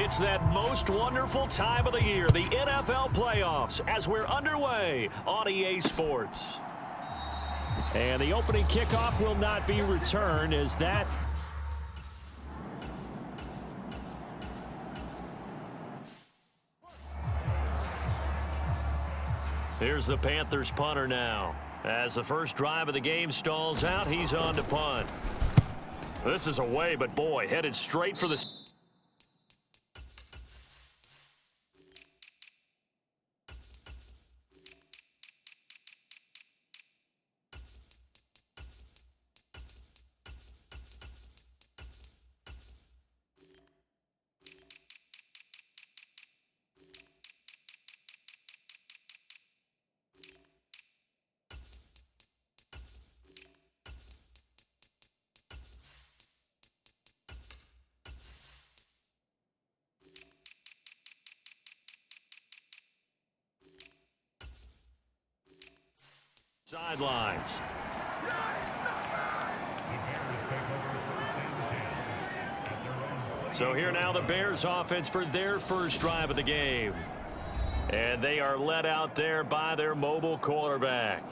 It's that most wonderful time of the year, the NFL playoffs, as we're underway on EA Sports. And the opening kickoff will not be returned as that... Here's the Panthers punter now. As the first drive of the game stalls out, he's on to punt. This is away, but boy, headed straight for the... sidelines. So here now the Bears offense for their first drive of the game. And they are led out there by their mobile quarterback.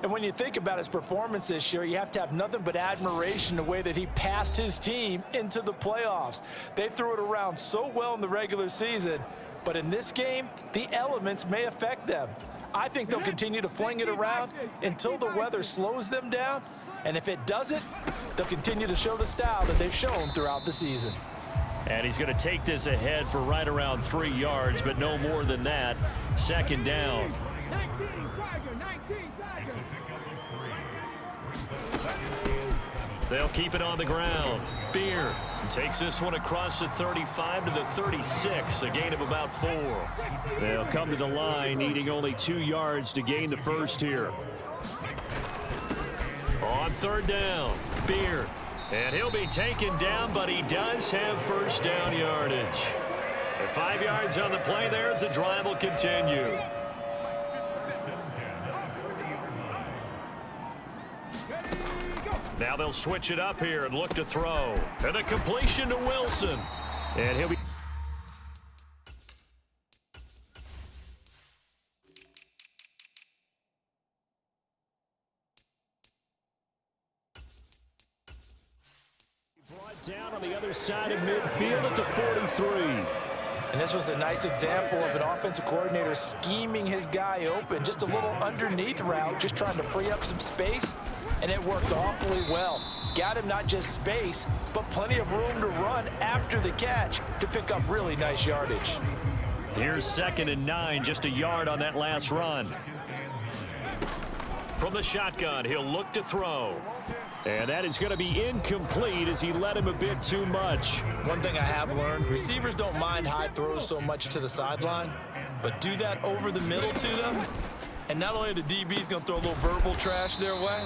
And when you think about his performance this year, you have to have nothing but admiration the way that he passed his team into the playoffs. They threw it around so well in the regular season, but in this game, the elements may affect them. I think they'll continue to fling it around until the weather slows them down. And if it doesn't, they'll continue to show the style that they've shown throughout the season. And he's going to take this ahead for right around 3 yards, but no more than that. Second down. They'll keep it on the ground. Beer takes this one across the 35 to the 36, a gain of about 4. They'll come to the line, needing only 2 yards to gain the first here. On third down, Beer. And he'll be taken down, but he does have first down yardage. And 5 yards on the play there as the drive will continue. Now they'll switch it up here and look to throw. And a completion to Wilson. And he'll be... brought down on the other side of midfield at the 43. And this was a nice example of an offensive coordinator scheming his guy open. Just a little underneath route, just trying to free up some space. And it worked awfully well. Got him not just space, but plenty of room to run after the catch to pick up really nice yardage. Here's 2nd and 9, just a yard on that last run. From the shotgun, he'll look to throw. And that is going to be incomplete as he led him a bit too much. One thing I have learned, receivers don't mind high throws so much to the sideline, but do that over the middle to them. And not only are the DBs going to throw a little verbal trash their way,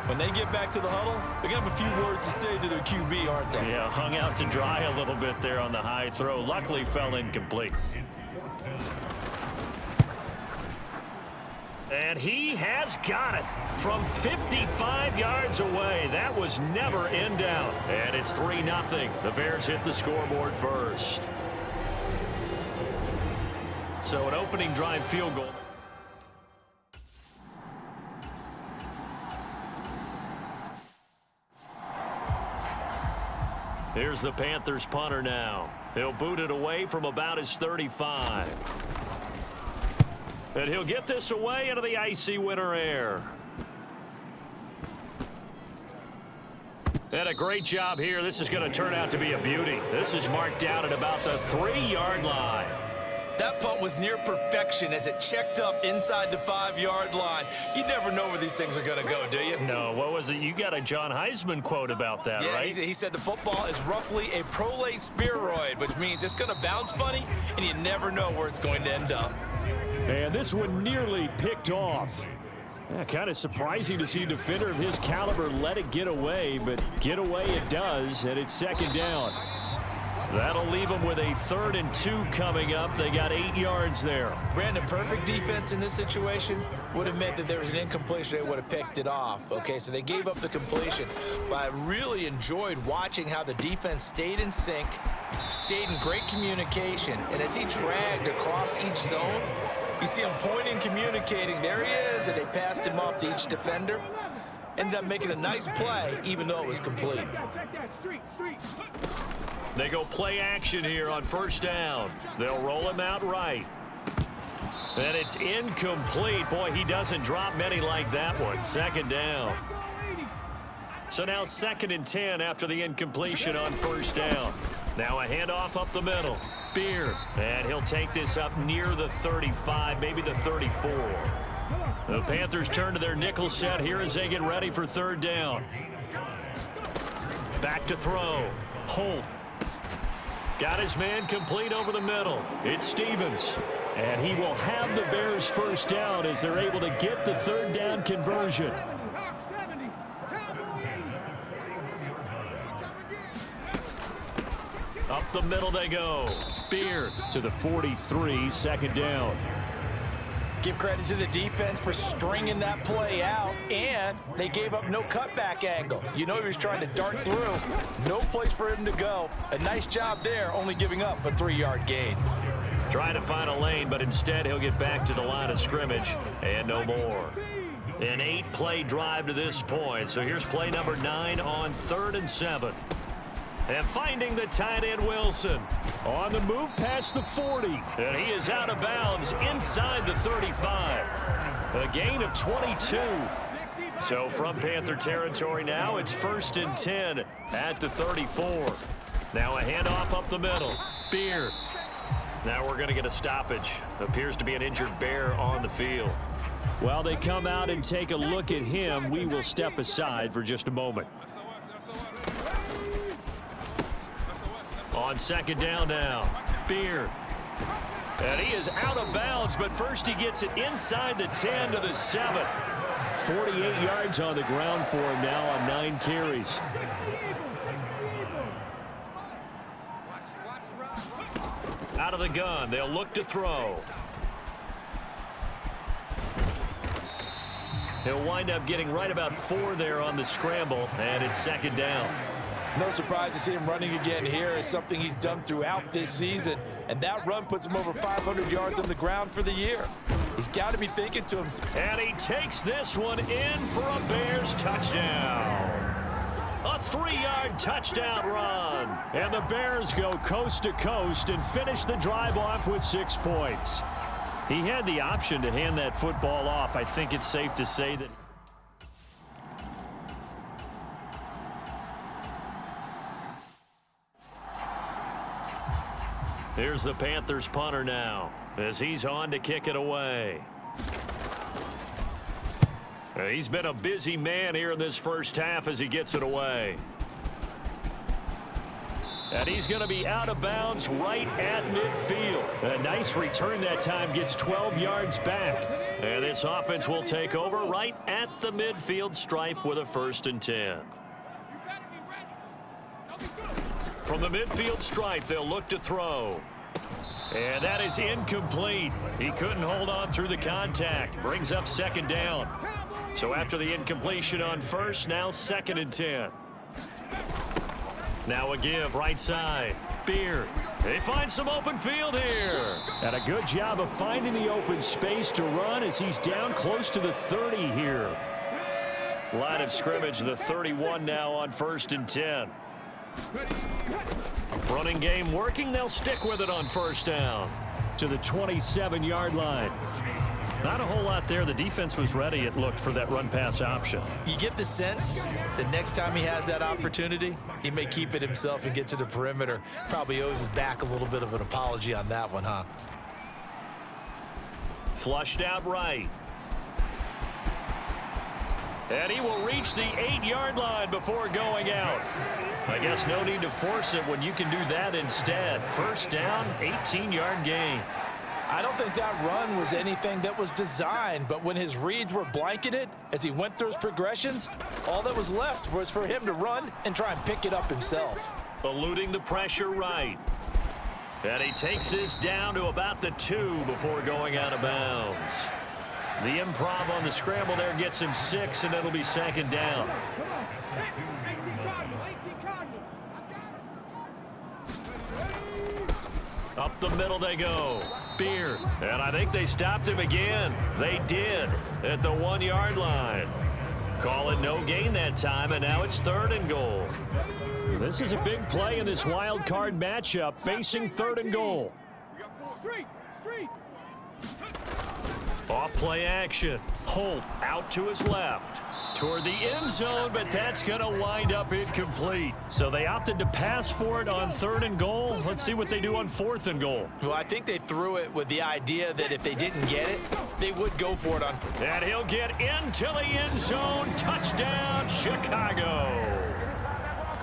when they get back to the huddle, they're going to have a few words to say to their QB, aren't they? Yeah, hung out to dry a little bit there on the high throw. Luckily fell incomplete. And he has got it from 55 yards away. That was never in doubt. And it's 3-0. The Bears hit the scoreboard first. So an opening drive field goal. Here's the Panthers punter now. He'll boot it away from about his 35. And he'll get this away into the icy winter air. And a great job here. This is going to turn out to be a beauty. This is marked out at about the 3-yard line. That punt was near perfection as it checked up inside the 5-yard line. You never know where these things are going to go, do you? No, what was it? You got a John Heisman quote about that, yeah, right? He said the football is roughly a prolate spheroid, which means it's going to bounce funny, and you never know where it's going to end up. And this one nearly picked off. Yeah, kind of surprising to see a defender of his caliber let it get away, but get away it does, and it's 2nd down. That'll leave them with a 3rd and 2 coming up. They got 8 yards there. Brandon, perfect defense in this situation would have meant that there was an incompletion. They would have picked it off. Okay, so they gave up the completion. But I really enjoyed watching how the defense stayed in sync, Stayed in great communication, and as he dragged across each zone, you see him pointing, communicating. There he is, and they passed him off to each defender. Ended up making a nice play, even though it was complete. They go play action here on first down. They'll roll him out right. And it's incomplete. Boy, he doesn't drop many like that one. Second down. So now 2nd and 10 after the incompletion on first down. Now a handoff up the middle. Beard. And he'll take this up near the 35, maybe the 34. The Panthers turn to their nickel set here as they get ready for 3rd down. Back to throw. Holt. Got his man complete over the middle. It's Stevens. And he will have the Bears first down as they're able to get the 3rd down conversion. Up the middle they go. Beard to the 43, 2nd down. Give credit to the defense for stringing that play out, and they gave up no cutback angle. You know he was trying to dart through. No place for him to go. A nice job there, only giving up a 3-yard gain. Trying to find a lane, but instead he'll get back to the line of scrimmage and no more. An 8-play drive to this point. So here's play number 9 on 3rd and 7. And finding the tight end Wilson. On the move past the 40. And he is out of bounds inside the 35. A gain of 22. So from Panther territory now, it's 1st and 10 at the 34. Now a handoff up the middle. Beard. Now we're going to get a stoppage. Appears to be an injured Bear on the field. While they come out and take a look at him, we will step aside for just a moment. On 2nd down now. Beard. And he is out of bounds, but first he gets it inside the 10 to the 7. 48 yards on the ground for him now on 9 carries. Out of the gun, they'll look to throw. He'll wind up getting right about 4 there on the scramble, and it's 2nd down. No surprise to see him running again here. It's something he's done throughout this season, and that run puts him over 500 yards on the ground for the year. He's got to be thinking to himself. And he takes this one in for a Bears touchdown. A 3-yard touchdown run. And the Bears go coast to coast and finish the drive off with 6 points. He had the option to hand that football off. I think it's safe to say that. Here's the Panthers punter now as he's on to kick it away. He's been a busy man here in this first half as he gets it away. And he's going to be out of bounds right at midfield. A nice return that time, gets 12 yards back. And this offense will take over right at the midfield stripe with a 1st and 10. From the midfield stripe, they'll look to throw. And that is incomplete. He couldn't hold on through the contact. Brings up 2nd down. So after the incompletion on 1st, now 2nd and 10. Now a give right side. Beard. They find some open field here. And a good job of finding the open space to run as he's down close to the 30 here. Line of scrimmage, the 31 now on 1st and 10. Running game working. They'll stick with it on 1st down. To the 27-yard line. Not a whole lot there. The defense was ready, it looked, for that run-pass option. You get the sense that next time he has that opportunity, he may keep it himself and get to the perimeter. Probably owes his back a little bit of an apology on that one, huh? Flushed out right. And he will reach the 8-yard line before going out. I guess no need to force it when you can do that instead. 1st down, 18-yard gain. I don't think that run was anything that was designed, but when his reads were blanketed as he went through his progressions, all that was left was for him to run and try and pick it up himself. Eluding the pressure right. And he takes this down to about the 2 before going out of bounds. The improv on the scramble there gets him 6, and it'll be 2nd down. Up the middle they go. Beard. And I think they stopped him again. They did at the 1-yard line. Call it no gain that time, and now it's 3rd and goal. This is a big play in this wild card matchup, facing 3rd and goal. Off play action. Holt out to his left. Toward the end zone, but that's going to wind up incomplete. So they opted to pass for it on 3rd and goal. Let's see what they do on 4th and goal. Well, I think they threw it with the idea that if they didn't get it, they would go for it on. And he'll get into the end zone. Touchdown, Chicago.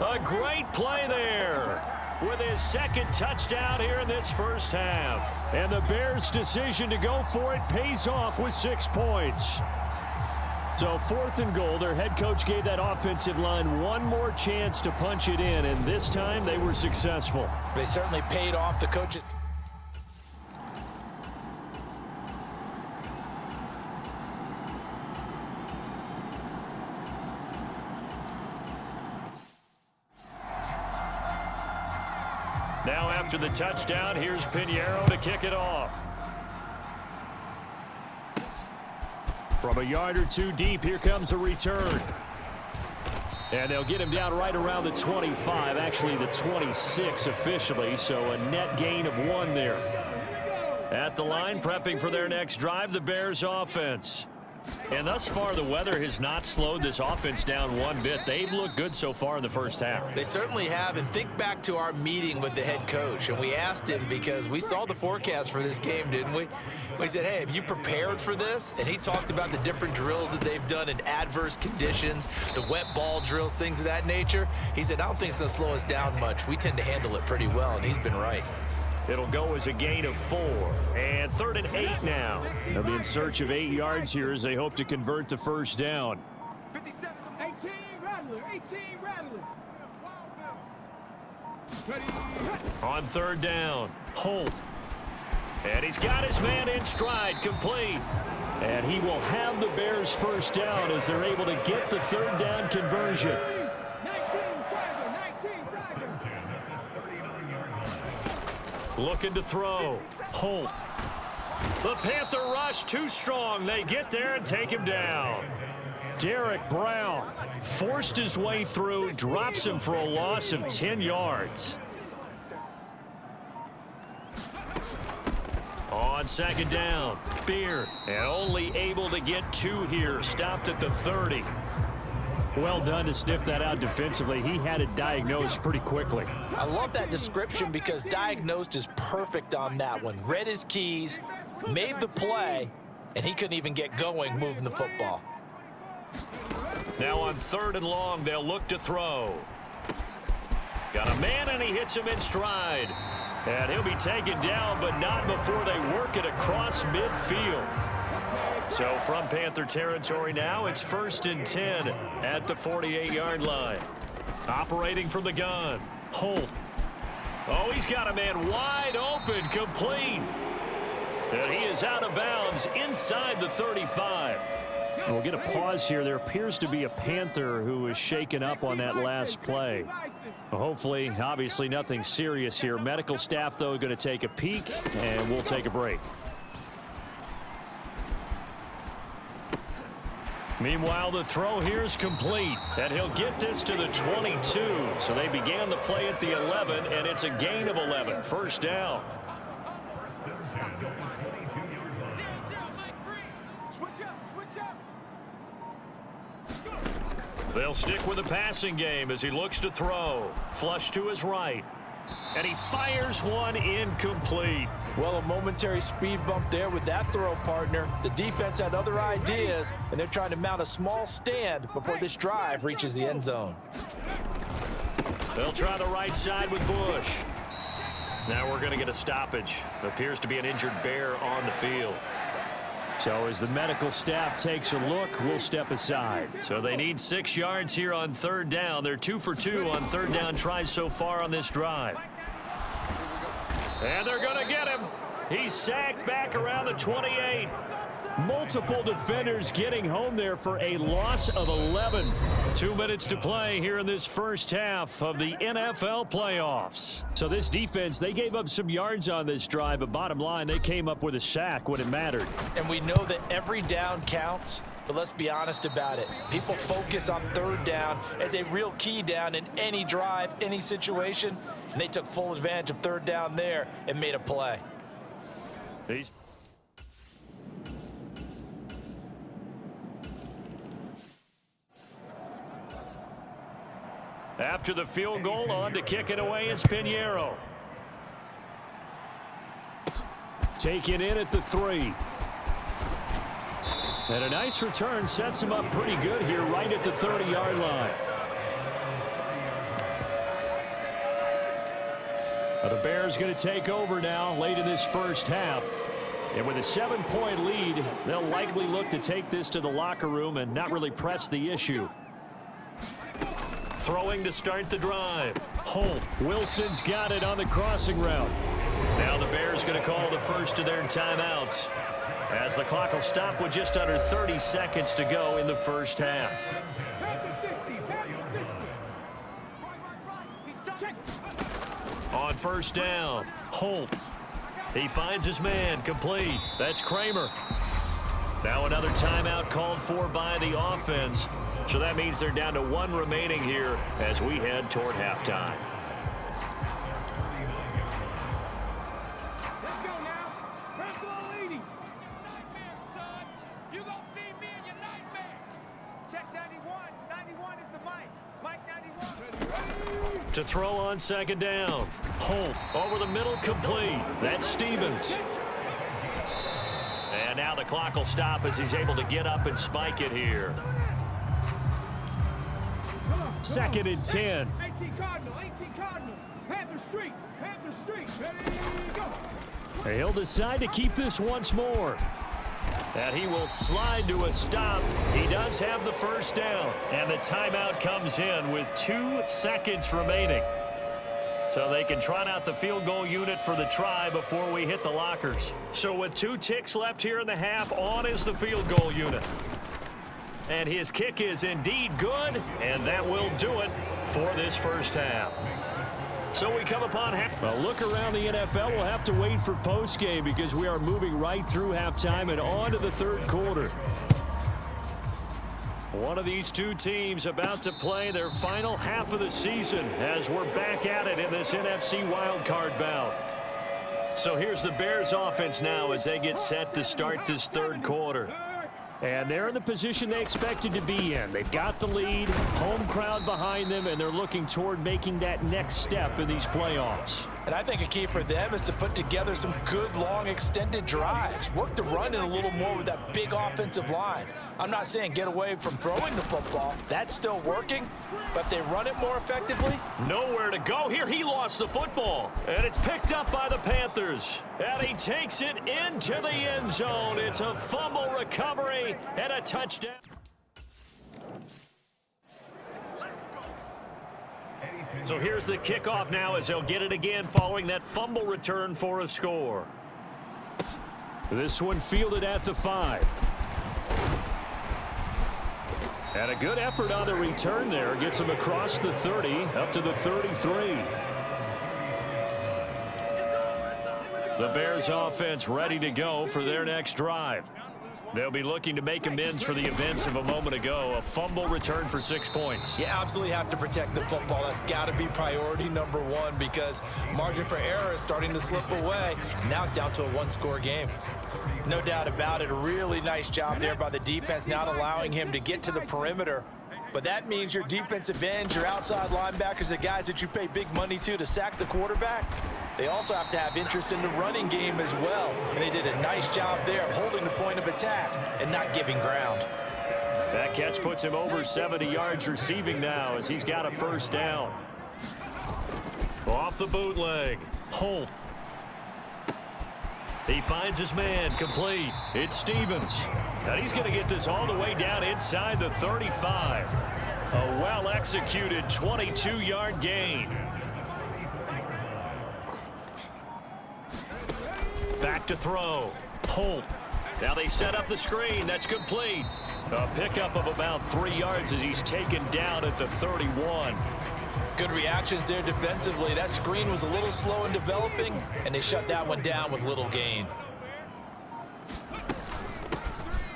A great play there with his 2nd touchdown here in this first half. And the Bears' decision to go for it pays off with 6 points. So 4th and goal, their head coach gave that offensive line one more chance to punch it in, and this time they were successful. They certainly paid off. The coaches. Now after the touchdown, here's Pinheiro to kick it off. From a yard or 2 deep, here comes a return. And they'll get him down right around the 25, actually the 26 officially, so a net gain of 1 there. At the line, prepping for their next drive, the Bears offense. And thus far, the weather has not slowed this offense down one bit. They've looked good so far in the first half. They certainly have, and think back to our meeting with the head coach, and we asked him because we saw the forecast for this game, didn't we? We said, hey, have you prepared for this? And he talked about the different drills that they've done in adverse conditions, the wet ball drills, things of that nature. He said, I don't think it's going to slow us down much. We tend to handle it pretty well, and he's been right. It'll go as a gain of 4. And 3rd and 8 now. They'll be in search of 8 yards here as they hope to convert the first down. 18 Rattler, 18 Rattler. On 3rd down, Holt. And he's got his man in stride, complete. And he will have the Bears first down as they're able to get the 3rd down conversion. Looking to throw. Holt. The Panther rush too strong. They get there and take him down. Derek Brown forced his way through, drops him for a loss of 10 yards. On 2nd down, Beard, and only able to get 2 here, stopped at the 30. Well done to sniff that out defensively. He had it diagnosed pretty quickly. I love that description because diagnosed is perfect on that one. Read his keys, made the play, and he couldn't even get going moving the football. Now on 3rd and long, they'll look to throw. Got a man, and he hits him in stride. And he'll be taken down, but not before they work it across midfield. So from Panther territory now, it's 1st and 10 at the 48-yard line. Operating from the gun, Holt. Oh, he's got a man wide open, complete. And he is out of bounds inside the 35. We'll get a pause here. There appears to be a Panther who was shaken up on that last play. Hopefully, obviously nothing serious here. Medical staff, though, going to take a peek, and we'll take a break. Meanwhile, the throw here is complete, and he'll get this to the 22. So they began the play at the 11, and it's a gain of 11. First down. They'll stick with the passing game as he looks to throw. Flush to his right. And he fires one incomplete. Well, a momentary speed bump there with that throw, partner. The defense had other ideas, and they're trying to mount a small stand before this drive reaches the end zone. They'll try the right side with Bush. Now we're going to get a stoppage. Appears to be an injured Bear on the field. So as the medical staff takes a look, we'll step aside. So they need 6 yards here on 3rd down. They're 2 for 2 on 3rd down tries so far on this drive. And they're going to get him. He's sacked back around the 28. Multiple defenders getting home there for a loss of 11. 2 minutes to play here in this first half of the NFL playoffs. So this defense, they gave up some yards on this drive, but bottom line, they came up with a sack when it mattered. And we know that every down counts, but let's be honest about it. People focus on third down as a real key down in any drive, any situation, and they took full advantage of third down there and made a play. After the field goal, on to kick it away is Pinheiro. Taken in at the 3. And a nice return sets him up pretty good here right at the 30-yard line. The Bears going to take over now late in this first half. And with a 7-point lead, they'll likely look to take this to the locker room and not really press the issue. Throwing to start the drive. Holt. Wilson's got it on the crossing route. Now the Bears going to call the first of their timeouts, as the clock will stop with just under 30 seconds to go in the first half. On first down, Holt. He finds his man, complete. That's Kramer. Now another timeout called for by the offense. So that means they're down to 1 remaining here as we head toward halftime. Let's go now. Press ball 80. Nightmare, son. You gonna see me in your nightmare. Check 91. 91 is the mic. Mike 91. To throw on second down. Holt over the middle, complete. That's Stevens. And now the clock will stop as he's able to get up and spike it here. 2nd and 10. 18 Cardinal. 18 Cardinal. Panther Street. Panther Street. Ready, go. He'll decide to keep this once more. And he will slide to a stop. He does have the first down. And the timeout comes in with 2 seconds remaining. So they can trot out the field goal unit for the try before we hit the lockers. So with 2 ticks left here in the half, on is the field goal unit. And his kick is indeed good, and that will do it for this first half. So we come upon half. A look around the NFL. We'll have to wait for postgame because we are moving right through halftime and on to the third quarter. One of these 2 teams about to play their final half of the season as we're back at it in this NFC Wildcard bout. So here's the Bears offense now as they get set to start this third quarter. And they're in the position they expected to be in. They've got the lead, home crowd behind them, and they're looking toward making that next step in these playoffs. And I think a key for them is to put together some good, long, extended drives. Work the run in a little more with that big offensive line. I'm not saying get away from throwing the football. That's still working, but they run it more effectively. Nowhere to go here. He lost the football, and it's picked up by the Panthers. And he takes it into the end zone. It's a fumble recovery and a touchdown. So here's the kickoff now as they'll get it again following that fumble return for a score. This one fielded at the 5. And a good effort on the return there. Gets him across the 30 up to the 33. The Bears offense ready to go for their next drive. They'll be looking to make amends for the events of a moment ago. A fumble return for 6 points. You absolutely have to protect the football. That's got to be priority number 1 because margin for error is starting to slip away. Now it's down to a 1-score game. No doubt about it. A really nice job there by the defense, not allowing him to get to the perimeter. But that means your defensive ends, your outside linebackers, the guys that you pay big money to sack the quarterback, they also have to have interest in the running game as well. And they did a nice job there of holding the point of attack and not giving ground. That catch puts him over 70 yards receiving now as he's got a first down. Off the bootleg. Holt. He finds his man, complete. It's Stevens. And he's going to get this all the way down inside the 35. A well-executed 22-yard gain. Back to throw. Holt. Now they set up the screen. That's complete. A pickup of about 3 yards as he's taken down at the 31. Good reactions there defensively. That screen was a little slow in developing, and they shut that one down with little gain.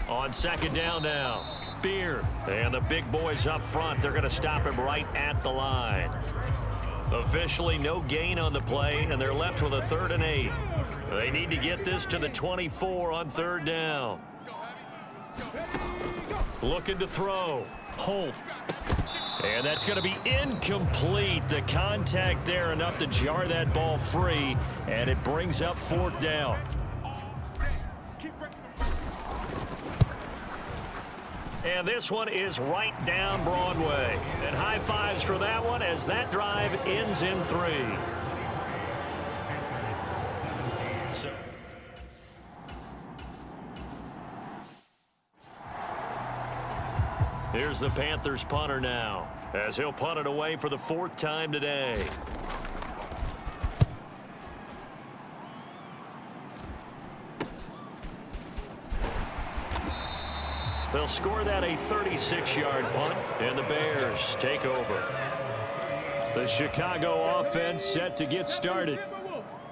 On second down now, Beard. And the big boys up front, they're going to stop him right at the line. Officially no gain on the play, and they're left with a 3rd and 8. They need to get this to the 24 on 3rd down. Looking to throw. Holt. And that's going to be incomplete. The contact there enough to jar that ball free, and it brings up 4th down. And this one is right down Broadway. And high fives for that one as that drive ends in 3. Here's the Panthers punter now, as he'll punt it away for the 4th time today. They'll score that a 36-yard punt, and the Bears take over. The Chicago offense set to get started.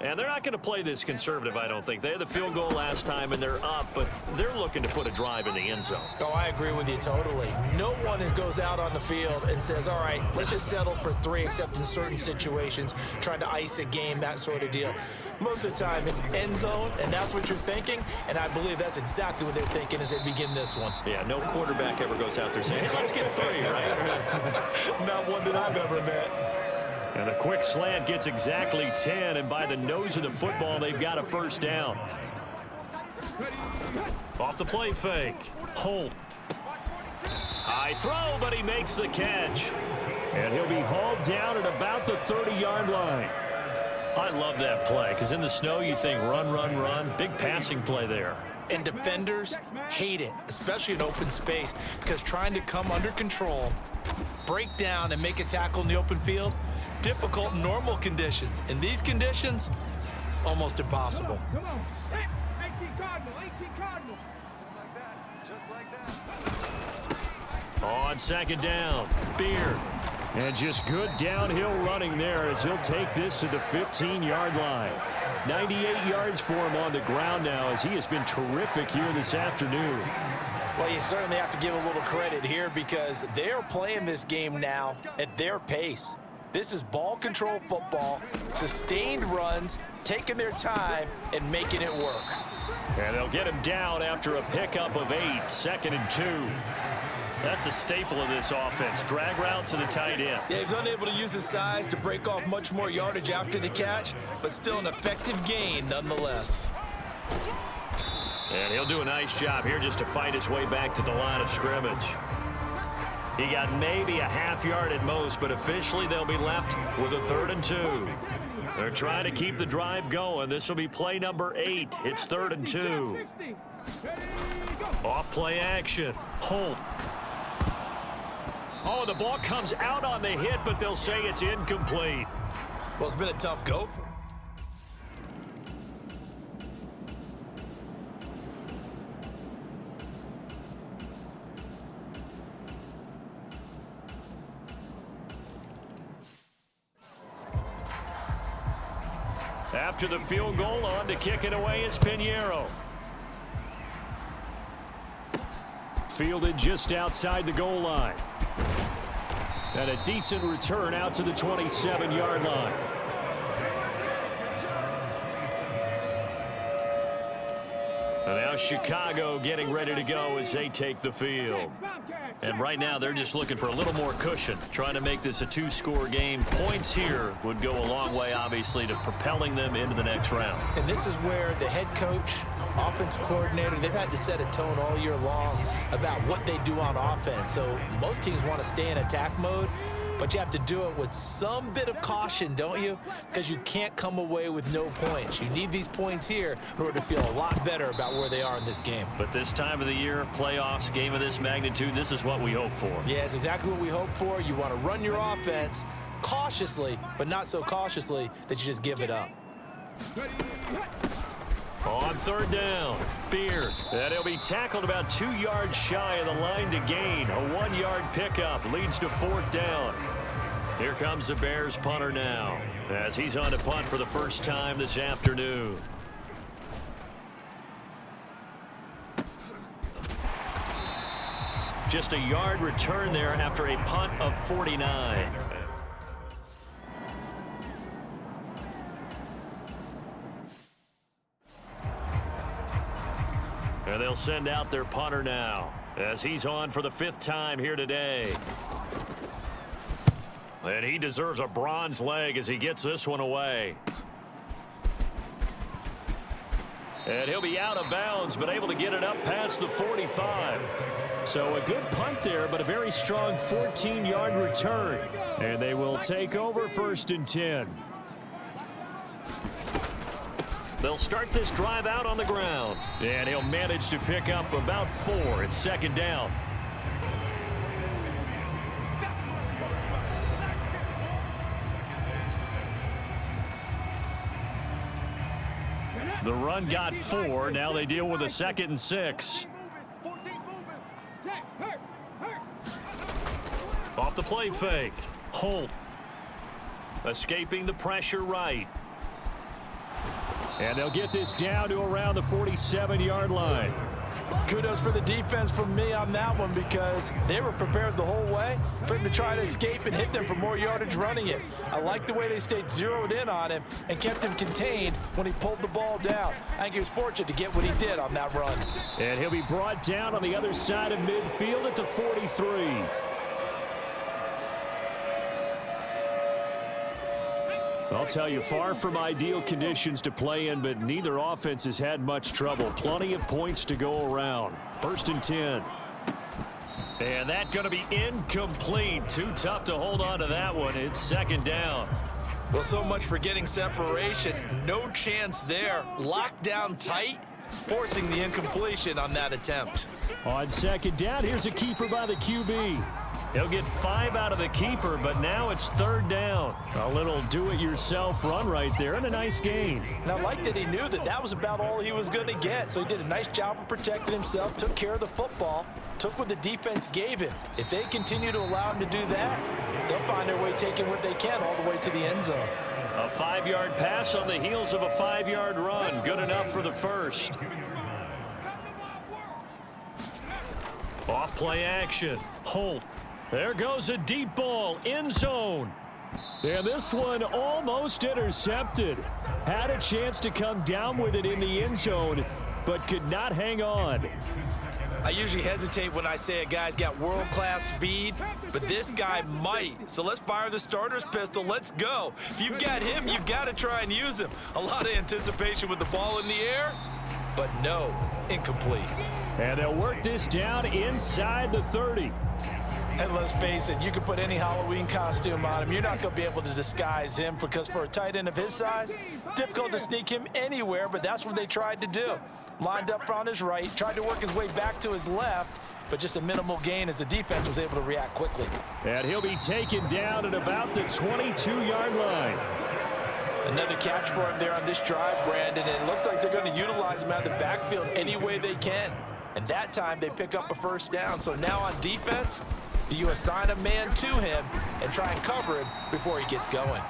And they're not going to play this conservative, I don't think. They had the field goal last time, and they're up, but they're looking to put a drive in the end zone. Oh, I agree with you totally. No one goes out on the field and says, all right, let's just settle for 3, except in certain situations, trying to ice a game, that sort of deal. Most of the time, it's end zone, and that's what you're thinking, and I believe that's exactly what they're thinking as they begin this one. Yeah, no quarterback ever goes out there saying, hey, let's get 3, right? Not one that I've ever met. And a quick slant gets exactly 10, and by the nose of the football, they've got a 1st down. Off the play fake. Holt. High throw, but he makes the catch. And he'll be hauled down at about the 30-yard line. I love that play, because in the snow, you think run, run, run. Big passing play there. And defenders hate it, especially in open space, because trying to come under control, break down, and make a tackle in the open field, difficult in normal conditions. In these conditions, almost impossible. Come on. 18 Cardinal, 18 Cardinal. Just like that, just like that. On second down, Beard. And just good downhill running there as he'll take this to the 15-yard line. 98 yards for him on the ground now as he has been terrific here this afternoon. Well, you certainly have to give a little credit here because they are playing this game now at their pace. This is ball control football, sustained runs, taking their time and making it work. And they'll get him down after a pickup of 8, 2nd and 2. That's a staple of this offense. Drag route to the tight end. Yeah, he was unable to use his size to break off much more yardage after the catch, but still an effective gain nonetheless. And he'll do a nice job here just to fight his way back to the line of scrimmage. He got maybe a half yard at most, but officially they'll be left with a 3rd and 2. They're trying to keep the drive going. This will be play number 8. It's 3rd and 2. Off play action. Holt. Oh, the ball comes out on the hit, but they'll say it's incomplete. Well, it's been a tough go for him. After the field goal, on to kick it away is Pinheiro. Fielded just outside the goal line. And a decent return out to the 27-yard line. And now Chicago getting ready to go as they take the field. And right now they're just looking for a little more cushion, trying to make this a 2-score game. Points here would go a long way, obviously, to propelling them into the next round. And this is where the head coach, offensive coordinator, they've had to set a tone all year long about what they do on offense. So most teams want to stay in attack mode, but you have to do it with some bit of caution, don't you? Because you can't come away with no points. You need these points here in order to feel a lot better about where they are in this game. But this time of the year, playoffs, game of this magnitude, this is what we hope for. Yeah, it's exactly what we hope for. You want to run your offense cautiously, but not so cautiously that you just give it up. On third down, Beard. And he'll be tackled about 2 yards shy of the line to gain. A 1-yard pickup leads to fourth down. Here comes the Bears punter now, as he's on to punt for the first time this afternoon. Just a yard return there after a punt of 49. And they'll send out their punter now, as he's on for the 5th time here today. And he deserves a bronze leg as he gets this one away. And he'll be out of bounds, but able to get it up past the 45. So a good punt there, but a very strong 14-yard return. And they will take over 1st and 10. They'll start this drive out on the ground. And he'll manage to pick up about 4. It's 2nd down. The run got 4. Now they deal with a 2nd and 6. Off the play fake. Holt. Escaping the pressure right. And they'll get this down to around the 47-yard line. Kudos for the defense from me on that one, because they were prepared the whole way for him to try to escape and hit them for more yardage running it. I like the way they stayed zeroed in on him and kept him contained when he pulled the ball down. I think he was fortunate to get what he did on that run. And he'll be brought down on the other side of midfield at the 43. I'll tell you, far from ideal conditions to play in, but neither offense has had much trouble. Plenty of points to go around. 1st and 10. And that's going to be incomplete. Too tough to hold on to that one. It's 2nd down. Well, so much for getting separation. No chance there. Locked down tight, forcing the incompletion on that attempt. On 2nd down, here's a keeper by the QB. He'll get 5 out of the keeper, but now it's 3rd down. A little do-it-yourself run right there, and a nice gain. And I like that he knew that that was about all he was going to get, so he did a nice job of protecting himself, took care of the football, took what the defense gave him. If they continue to allow him to do that, they'll find their way taking what they can all the way to the end zone. A 5-yard pass on the heels of a 5-yard run. Good enough for the first. Off play action. Holt. There goes a deep ball, end zone. And this one almost intercepted. Had a chance to come down with it in the end zone, but could not hang on. I usually hesitate when I say a guy's got world-class speed, but this guy might. So let's fire the starter's pistol. Let's go. If you've got him, you've got to try and use him. A lot of anticipation with the ball in the air, but no, incomplete. And they'll work this down inside the 30. And let's face it, you can put any Halloween costume on him. You're not going to be able to disguise him, because for a tight end of his size, difficult to sneak him anywhere, but that's what they tried to do. Lined up on his right, tried to work his way back to his left, but just a minimal gain as the defense was able to react quickly. And he'll be taken down at about the 22-yard line. Another catch for him there on this drive, Brandon, and it looks like they're going to utilize him out of the backfield any way they can. And that time they pick up a 1st down. So now on defense, do you assign a man to him and try and cover him before he gets going?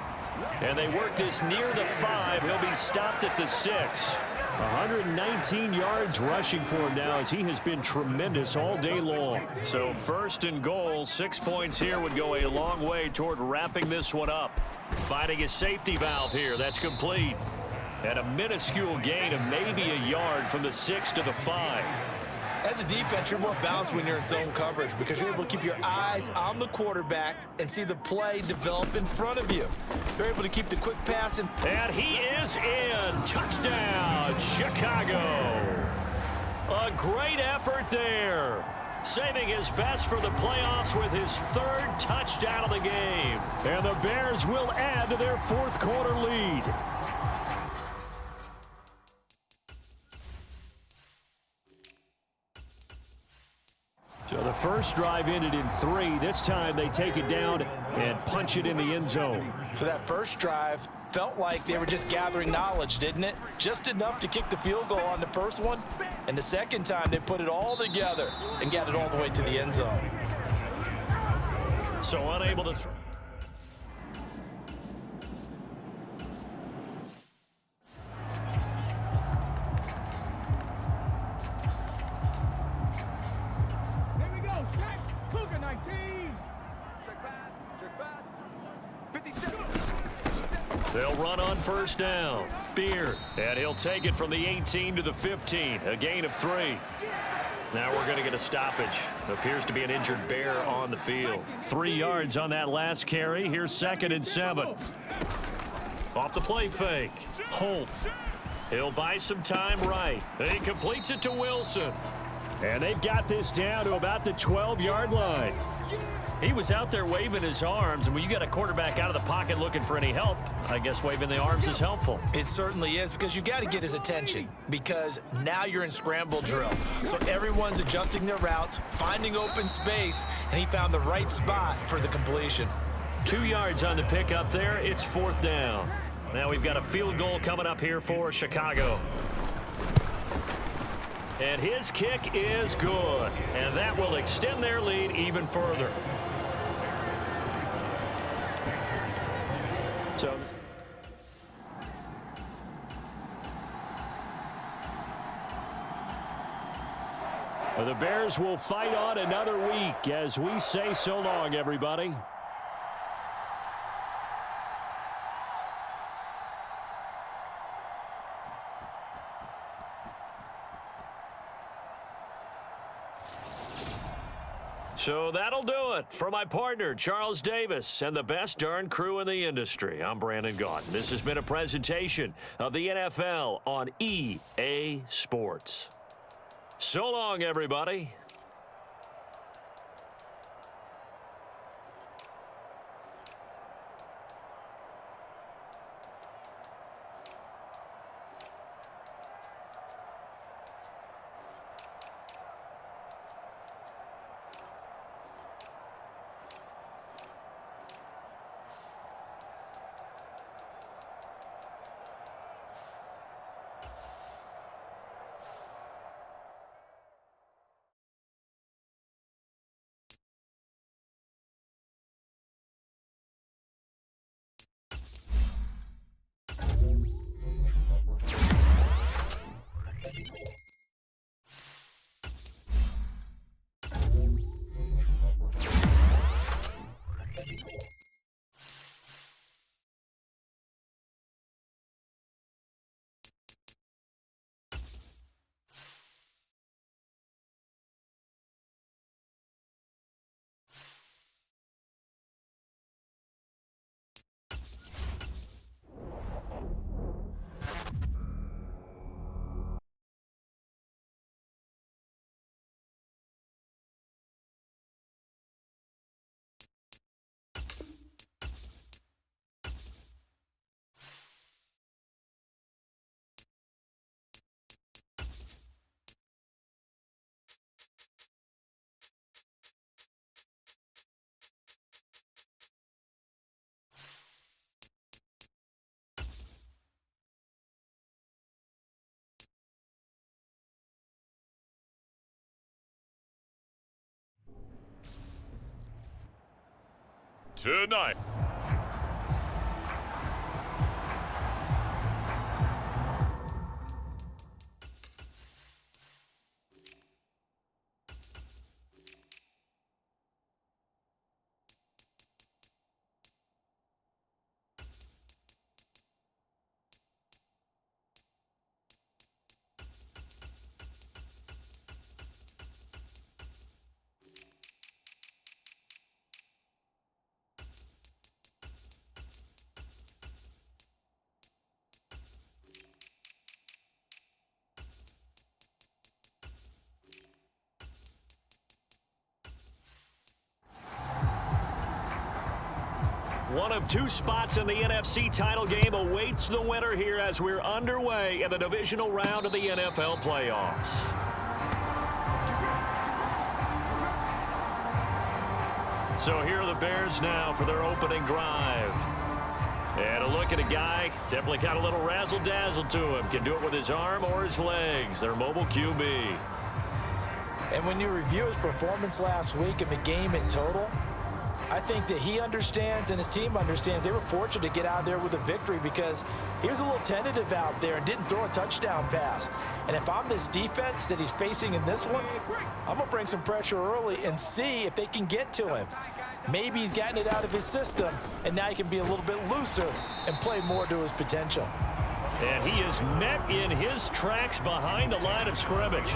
And they work this near the 5. He'll be stopped at the 6. 119 yards rushing for him now, as he has been tremendous all day long. So 1st and goal, 6 points here would go a long way toward wrapping this one up. Finding a safety valve here. That's complete. And a minuscule gain of maybe a yard from the 6 to the 5. As a defense, you're more balanced when you're in zone coverage, because you're able to keep your eyes on the quarterback and see the play develop in front of you. You're able to keep the quick pass. And he is in. Touchdown, Chicago. A great effort there. Saving his best for the playoffs with his 3rd touchdown of the game. And the Bears will add to their 4th quarter lead. So the first drive ended in 3. This time they take it down and punch it in the end zone. So that first drive, Felt like they were just gathering knowledge, didn't it? Just enough to kick the field goal on the first one, and the second time they put it all together and got it all the way to the end zone. So unable to throw. Here we go. Check. Cougar 19. Check pass. Check pass. 57. They'll run on first down. Beard. And he'll take it from the 18 to the 15. A gain of 3. Now we're going to get a stoppage. Appears to be an injured Bear on the field. 3 yards on that last carry. Here's 2nd and 7. Off the play fake. Holt. He'll buy some time right. He completes it to Wilson. And they've got this down to about the 12-yard line. He was out there waving his arms, and when you got a quarterback out of the pocket looking for any help, I guess waving the arms is helpful. It certainly is, because you got to get his attention, because now you're in scramble drill. So everyone's adjusting their routes, finding open space, and he found the right spot for the completion. 2 yards on the pickup there. It's 4th down. Now we've got a field goal coming up here for Chicago. And his kick is good, and that will extend their lead even further. So the Bears will fight on another week as we say so long, everybody. So that'll do it for my partner, Charles Davis, and the best darn crew in the industry. I'm Brandon Gaudin. This has been a presentation of the NFL on EA Sports. So long, everybody. Tonight. One of 2 spots in the NFC title game awaits the winner here as we're underway in the divisional round of the NFL playoffs. So here are the Bears now for their opening drive. And a look at a guy, definitely got a little razzle-dazzle to him. Can do it with his arm or his legs. Their mobile QB. And when you review his performance last week in the game in total, I think that he understands and his team understands they were fortunate to get out there with a victory because he was a little tentative out there and didn't throw a touchdown pass. And if I'm this defense that he's facing in this one, I'm going to bring some pressure early and see if they can get to him. Maybe he's gotten it out of his system, and now he can be a little bit looser and play more to his potential. And he is met in his tracks behind the line of scrimmage.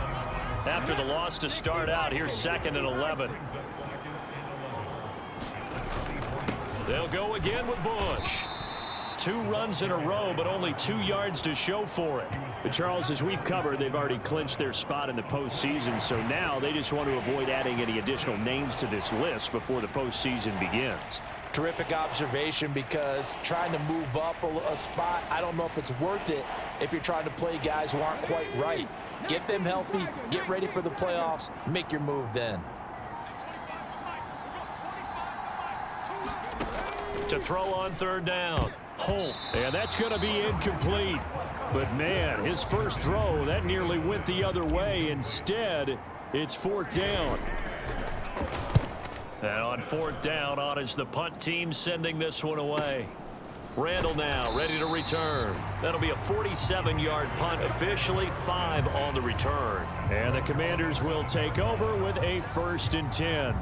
After the loss to start out, here's 2nd and 11. They'll go again with Bush. 2 runs in a row, but only 2 yards to show for it. But Charles, as we've covered, they've already clinched their spot in the postseason, so now they just want to avoid adding any additional names to this list before the postseason begins. Terrific observation, because trying to move up a spot, I don't know if it's worth it if you're trying to play guys who aren't quite right. Get them healthy, get ready for the playoffs, make your move then. To throw on 3rd down. Holt. And that's going to be incomplete. But, man, his first throw, that nearly went the other way. Instead, it's 4th down. And on 4th down, on is the punt team sending this one away. Randall now ready to return. That'll be a 47-yard punt, officially 5 on the return. And the Commanders will take over with a 1st and 10.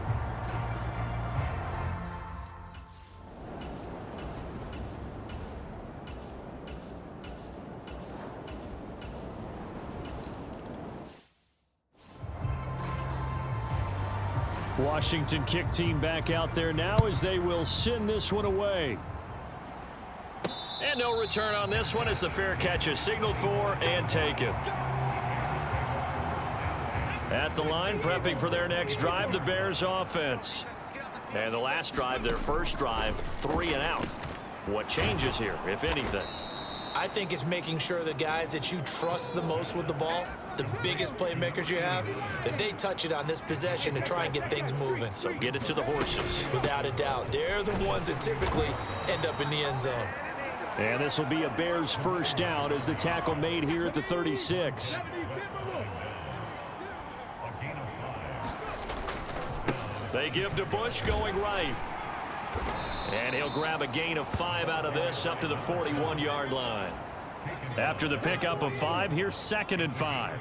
Washington kick team back out there now as they will send this one away. And no return on this one as the fair catch is signaled for and taken. At the line, prepping for their next drive, the Bears offense. And the last drive, their first drive, 3 and out. What changes here, if anything? I think it's making sure the guys that you trust the most with the ball, the biggest playmakers you have, that they touch it on this possession to try and get things moving. So get it to the horses. Without a doubt. They're the ones that typically end up in the end zone. And this will be a Bears 1st down as the tackle made here at the 36. They give to Bush going right. And he'll grab a gain of 5 out of this up to the 41-yard line. After the pickup of 5, here's 2nd and 5.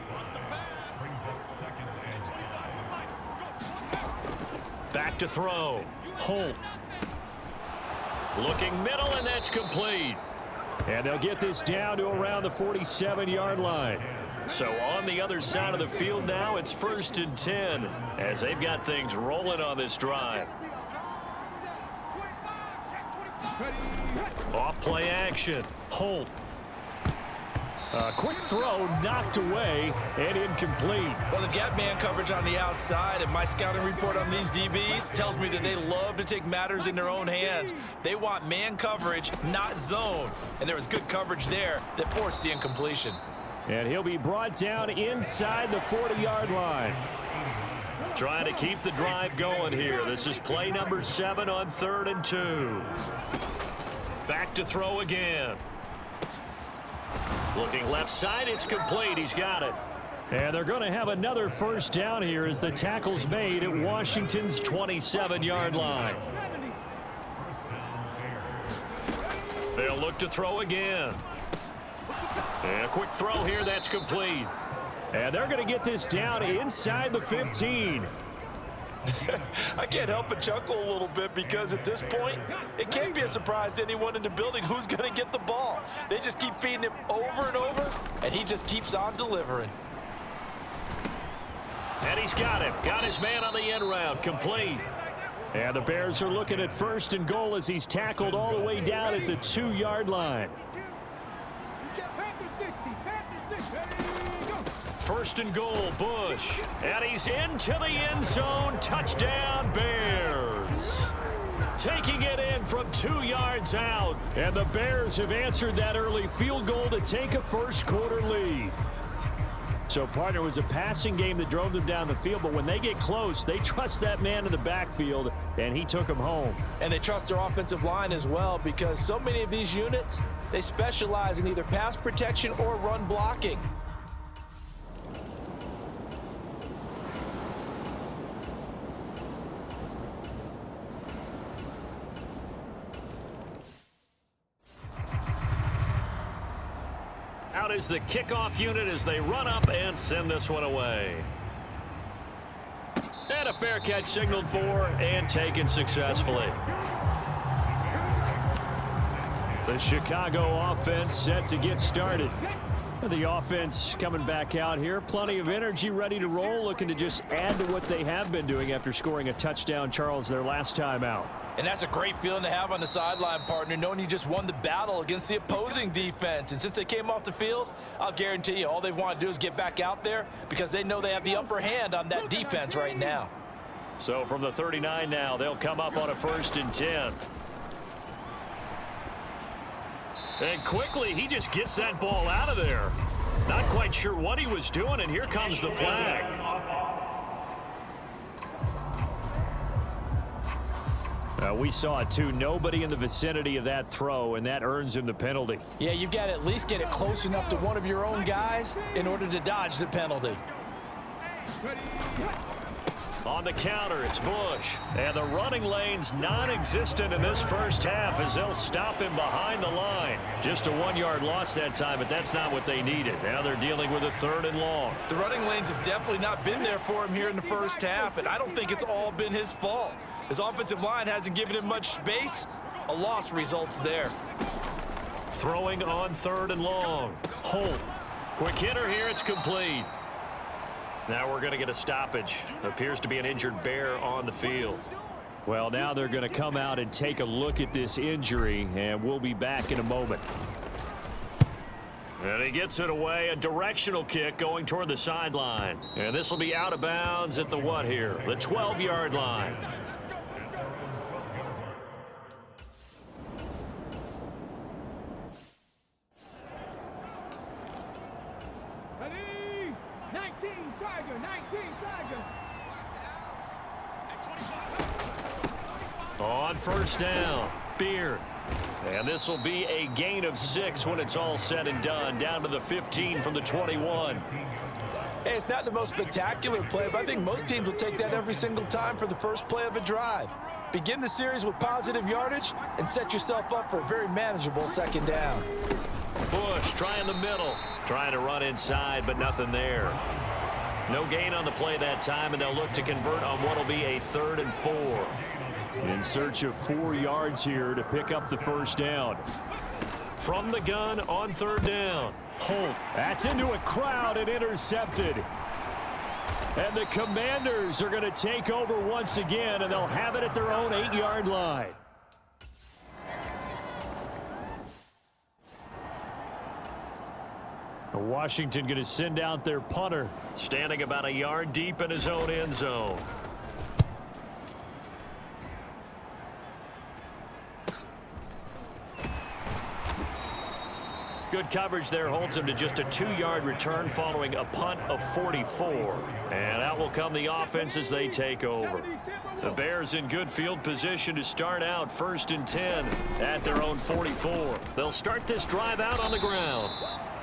Back to throw. Holt. Looking middle, and that's complete. And they'll get this down to around the 47-yard line. So on the other side of the field now, it's 1st and 10 as they've got things rolling on this drive. Off play action. Holt. A quick throw knocked away and incomplete. Well, they've got man coverage on the outside, and my scouting report on these DBs tells me that they love to take matters in their own hands. They want man coverage, not zone. And there was good coverage there that forced the incompletion. And he'll be brought down inside the 40-yard line. Trying to keep the drive going here. This is play number 7 on 3rd and 2. Back to throw again. Looking left side, it's complete. He's got it. And they're going to have another 1st down here as the tackle's made at Washington's 27-yard line. They'll look to throw again. And a quick throw here, that's complete. And they're going to get this down inside the 15. I can't help but chuckle a little bit because at this point, it can't be a surprise to anyone in the building who's going to get the ball. They just keep feeding him over and over, and he just keeps on delivering. And he's got it. Got his man on the end route. Complete. And the Bears are looking at 1st and goal as he's tackled all the way down at the 2-yard line. 1st and goal, Bush. And he's into the end zone. Touchdown, Bears. Taking it in from 2 yards out. And the Bears have answered that early field goal to take a first-quarter lead. So, partner, was a passing game that drove them down the field, but when they get close, they trust that man in the backfield and he took him home. And they trust their offensive line as well, because so many of these units, they specialize in either pass protection or run blocking. Out is the kickoff unit as they run up and send this one away. And a fair catch signaled for and taken successfully. The Chicago offense set to get started. The offense coming back out here. Plenty of energy, ready to roll, looking to just add to what they have been doing after scoring a touchdown, Charles, their last time out. And that's a great feeling to have on the sideline, partner, knowing you just won the battle against the opposing defense. And since they came off the field, I'll guarantee you all they want to do is get back out there because they know they have the upper hand on that defense right now. So from the 39 now, they'll come up on a 1st and 10. And quickly, he just gets that ball out of there. Not quite sure what he was doing, and here comes the flag. We saw it too. Nobody in the vicinity of that throw, and that earns him the penalty. Yeah, you've got to at least get it close enough to one of your own guys in order to dodge the penalty. On the counter, it's Bush. And the running lane's non-existent in this first half as they'll stop him behind the line. Just a 1-yard loss that time, but that's not what they needed. Now they're dealing with a 3rd and long. The running lanes have definitely not been there for him here in the first half, and I don't think it's all been his fault. His offensive line hasn't given him much space. A loss results there. Throwing on 3rd and long. Holt. Quick hitter here, it's complete. Now we're going to get a stoppage. Appears to be an injured Bear on the field. Well, now they're going to come out and take a look at this injury, and we'll be back in a moment. And he gets it away, a directional kick going toward the sideline. And this will be out of bounds at the what here? The 12-yard line. On 1st down, Beard. And this will be a gain of 6 when it's all said and done. Down to the 15 from the 21. Hey, it's not the most spectacular play, but I think most teams will take that every single time for the first play of a drive. Begin the series with positive yardage and set yourself up for a very manageable 2nd down. Bush trying the middle. Trying to run inside, but nothing there. No gain on the play that time, and they'll look to convert on what will be a 3rd and 4. In search of 4 yards here to pick up the 1st down. From the gun on 3rd down. Holt. That's into a crowd and intercepted. And the Commanders are going to take over once again, and they'll have it at their own 8-yard line. Washington going to send out their punter, standing about a yard deep in his own end zone. Good coverage there holds him to just a 2-yard return following a punt of 44. And out will come the offense as they take over. The Bears in good field position to start out 1st and 10 at their own 44. They'll start this drive out on the ground.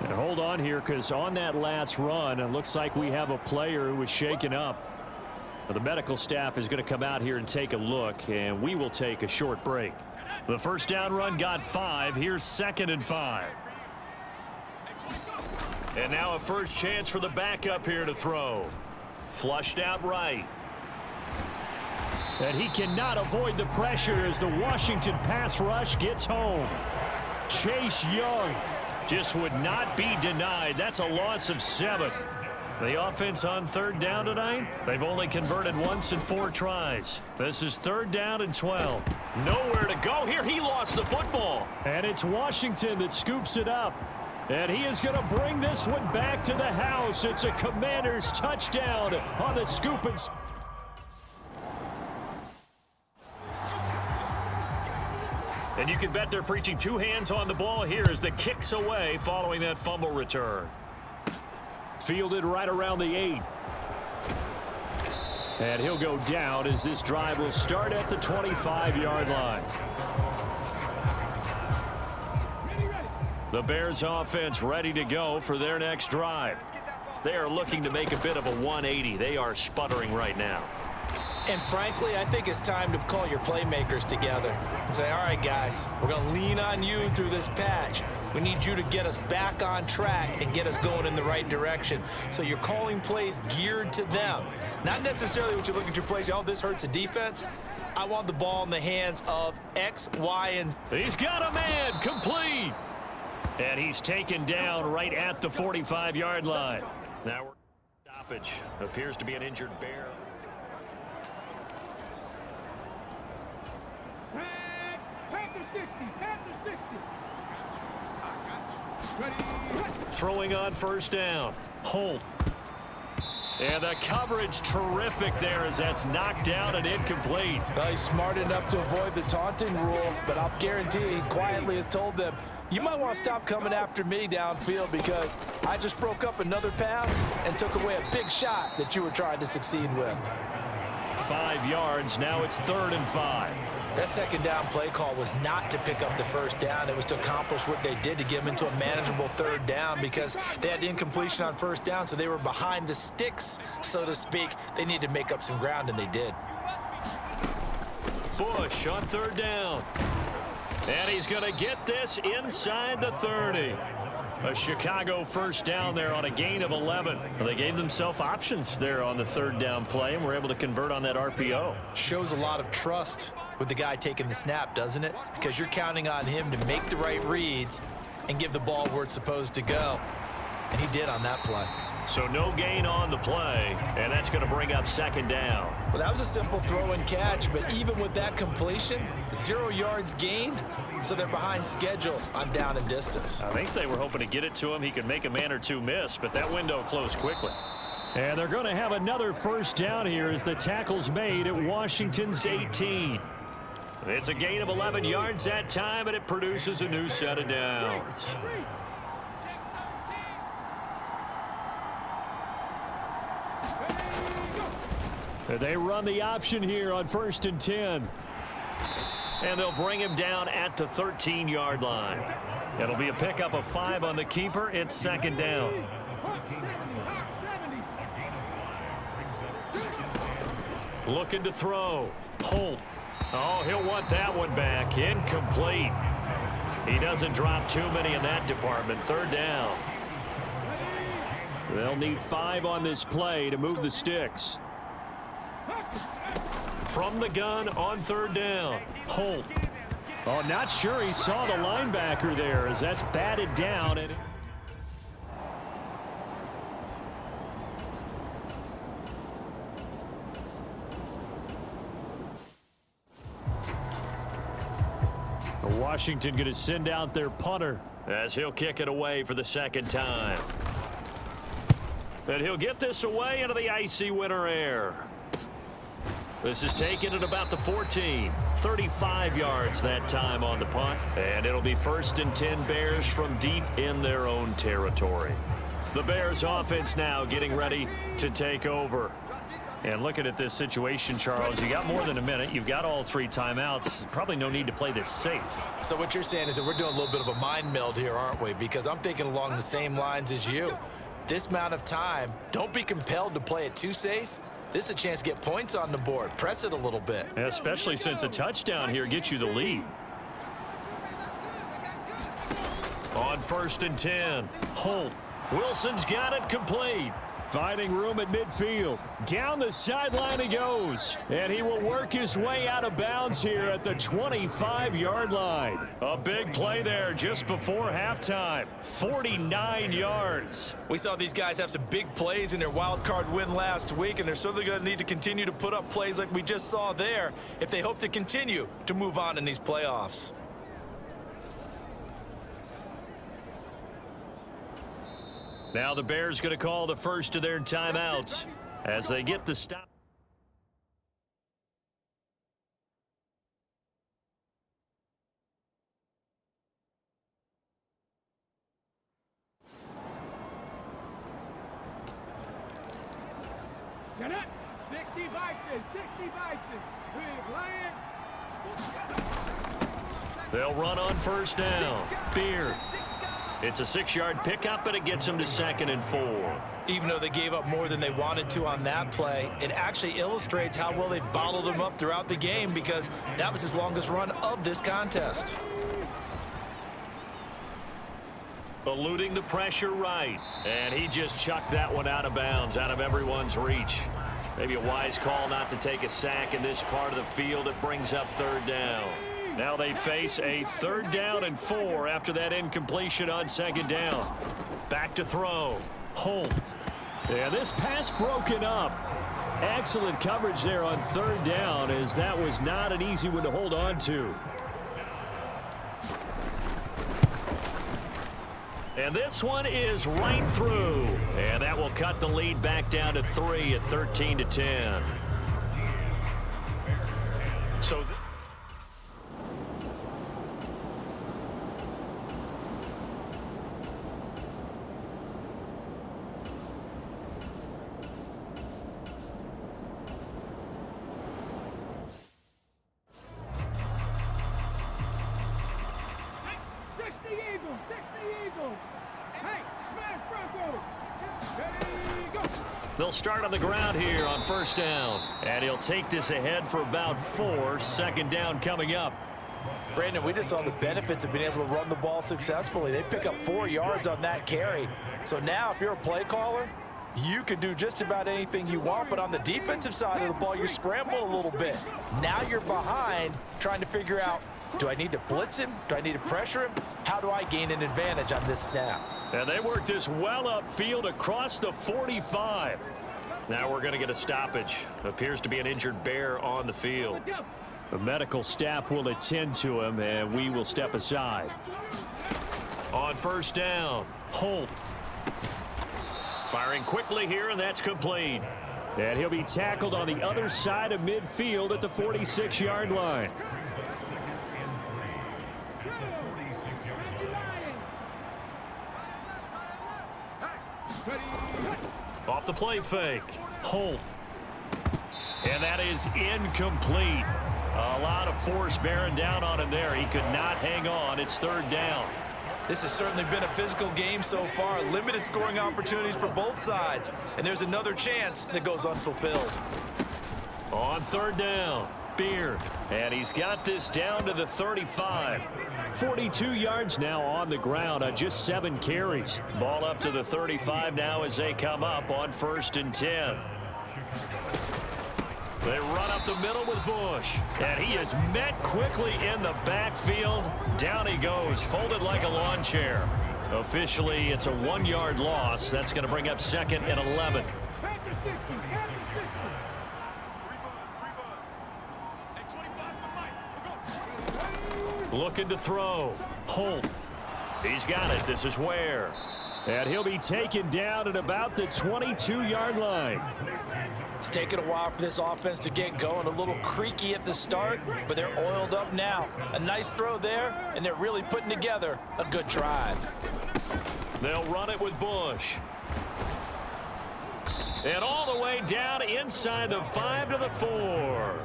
And hold on here, because on that last run, it looks like we have a player who was shaken up. The medical staff is going to come out here and take a look, and we will take a short break. The 1st down run got 5. Here's 2nd and 5. And now a first chance for the backup here to throw. Flushed out right. And he cannot avoid the pressure as the Washington pass rush gets home. Chase Young just would not be denied. That's a loss of 7. The offense on 3rd down tonight, they've only converted once in 4 tries. This is 3rd down and 12. Nowhere to go here. He lost the football. And it's Washington that scoops it up. And he is going to bring this one back to the house. It's a Commanders touchdown on the scoop and... And you can bet they're preaching 2 hands on the ball here as the kick's away following that fumble return. Fielded right around the 8. And he'll go down as this drive will start at the 25-yard line. The Bears offense ready to go for their next drive. They are looking to make a bit of a 180. They are sputtering right now. And frankly, I think it's time to call your playmakers together and say, all right, guys, we're going to lean on you through this patch. We need you to get us back on track and get us going in the right direction. So you're calling plays geared to them. Not necessarily when you look at your plays, oh, this hurts the defense. I want the ball in the hands of X, Y, and Z. He's got a man, complete. And he's taken down right at the 45-yard line. Now we're stoppage. Appears to be an injured Bear. Throwing on first down. Holt. And the coverage terrific there as that's knocked down and incomplete. Well, he's smart enough to avoid the taunting rule, but I'll guarantee he quietly has told them, you might want to stop coming after me downfield because I just broke up another pass and took away a big shot that you were trying to succeed with. 5 yards. Now it's 3rd and 5. That second down play call was not to pick up the first down. It was to accomplish what they did to get them into a manageable 3rd down because they had the incompletion on first down, so they were behind the sticks, so to speak. They needed to make up some ground, and they did. Bush on 3rd down. And he's going to get this inside the 30. A Chicago first down there on a gain of 11. Well, they gave themselves options there on the 3rd down play and were able to convert on that RPO. Shows a lot of trust with the guy taking the snap, doesn't it? Because you're counting on him to make the right reads and give the ball where it's supposed to go. And he did on that play. So no gain on the play, and that's going to bring up 2nd down. Well, that was a simple throw and catch, but even with that completion, 0 yards gained, so they're behind schedule on down and distance. I think they were hoping to get it to him. He could make a man or two miss, but that window closed quickly. And they're going to have another first down here as the tackle's made at Washington's 18. It's a gain of 11 yards that time, and it produces a new set of downs. They run the option here on 1st and 10. And they'll bring him down at the 13-yard line. It'll be a pickup of 5 on the keeper. It's 2nd down. Looking to throw. Holt. Oh, he'll want that one back. Incomplete. He doesn't drop too many in that department. 3rd down. They'll need 5 on this play to move the sticks. From the gun on 3rd down. Holt. Oh, not sure he saw the linebacker there as that's batted down. And Washington going to send out their punter as he'll kick it away for the 2nd time. And he'll get this away into the icy winter air. This is taken at about the 14. 35 yards that time on the punt. And it'll be 1st and 10 Bears from deep in their own territory. The Bears offense now getting ready to take over. And looking at this situation, Charles, you got more than a minute. You've got all 3 timeouts. Probably no need to play this safe. So what you're saying is that we're doing a little bit of a mind meld here, aren't we? Because I'm thinking along the same lines as you. This amount of time, don't be compelled to play it too safe. This is a chance to get points on the board. Press it a little bit. Especially since a touchdown here gets you the lead. On 1st and 10, Holt. Wilson's got it complete. Finding room at midfield. Down the sideline he goes. And he will work his way out of bounds here at the 25-yard line. A big play there just before halftime. 49 yards. We saw these guys have some big plays in their wild card win last week, and they're certainly going to need to continue to put up plays like we just saw there if they hope to continue to move on in these playoffs. Now the Bears going to call the first of their timeouts as they get the stop. 60 Vikings, 60 Vikings. Lions. They'll run on first down. Beard. It's a 6-yard pickup, but it gets them to 2nd and 4. Even though they gave up more than they wanted to on that play, it actually illustrates how well they bottled them up throughout the game, because that was his longest run of this contest. Eluding the pressure right. And he just chucked that one out of bounds, out of everyone's reach. Maybe a wise call not to take a sack in this part of the field. It brings up 3rd down. Now they face a 3rd down and 4 after that incompletion on 2nd down. Back to throw. Holt. Yeah, this pass broken up. Excellent coverage there on 3rd down, as that was not an easy one to hold on to. And this one is right through. And that will cut the lead back down to 3 at 13-10. So they'll start on the ground here on 1st down. And he'll take this ahead for about 4. 2nd down coming up. Brandon, we just saw the benefits of being able to run the ball successfully. They pick up 4 yards on that carry. So now if you're a play caller, you can do just about anything you want, but on the defensive side of the ball, you're scrambling a little bit. Now you're behind, trying to figure out, do I need to blitz him? Do I need to pressure him? How do I gain an advantage on this snap? And they work this well upfield across the 45. Now we're going to get a stoppage. Appears to be an injured Bear on the field. The medical staff will attend to him, and we will step aside. On 1st down, Holt. Firing quickly here, and that's complete. And he'll be tackled on the other side of midfield at the 46-yard line. Off the play fake. Holt. And that is incomplete. A lot of force bearing down on him there. He could not hang on. It's 3rd down. This has certainly been a physical game so far. Limited scoring opportunities for both sides. And there's another chance that goes unfulfilled. On 3rd down, Beard. And he's got this down to the 35. 42 yards now on the ground on just 7 carries. Ball up to the 35 now as they come up on 1st and 10. They run up the middle with Bush. And he is met quickly in the backfield. Down he goes, folded like a lawn chair. Officially, it's a 1-yard loss. That's going to bring up 2nd and 11. Looking to throw. Holt. He's got it. This is Ware. And he'll be taken down at about the 22-yard line. It's taken a while for this offense to get going. A little creaky at the start, but they're oiled up now. A nice throw there, and they're really putting together a good drive. They'll run it with Bush. And all the way down inside the 5 to the 4.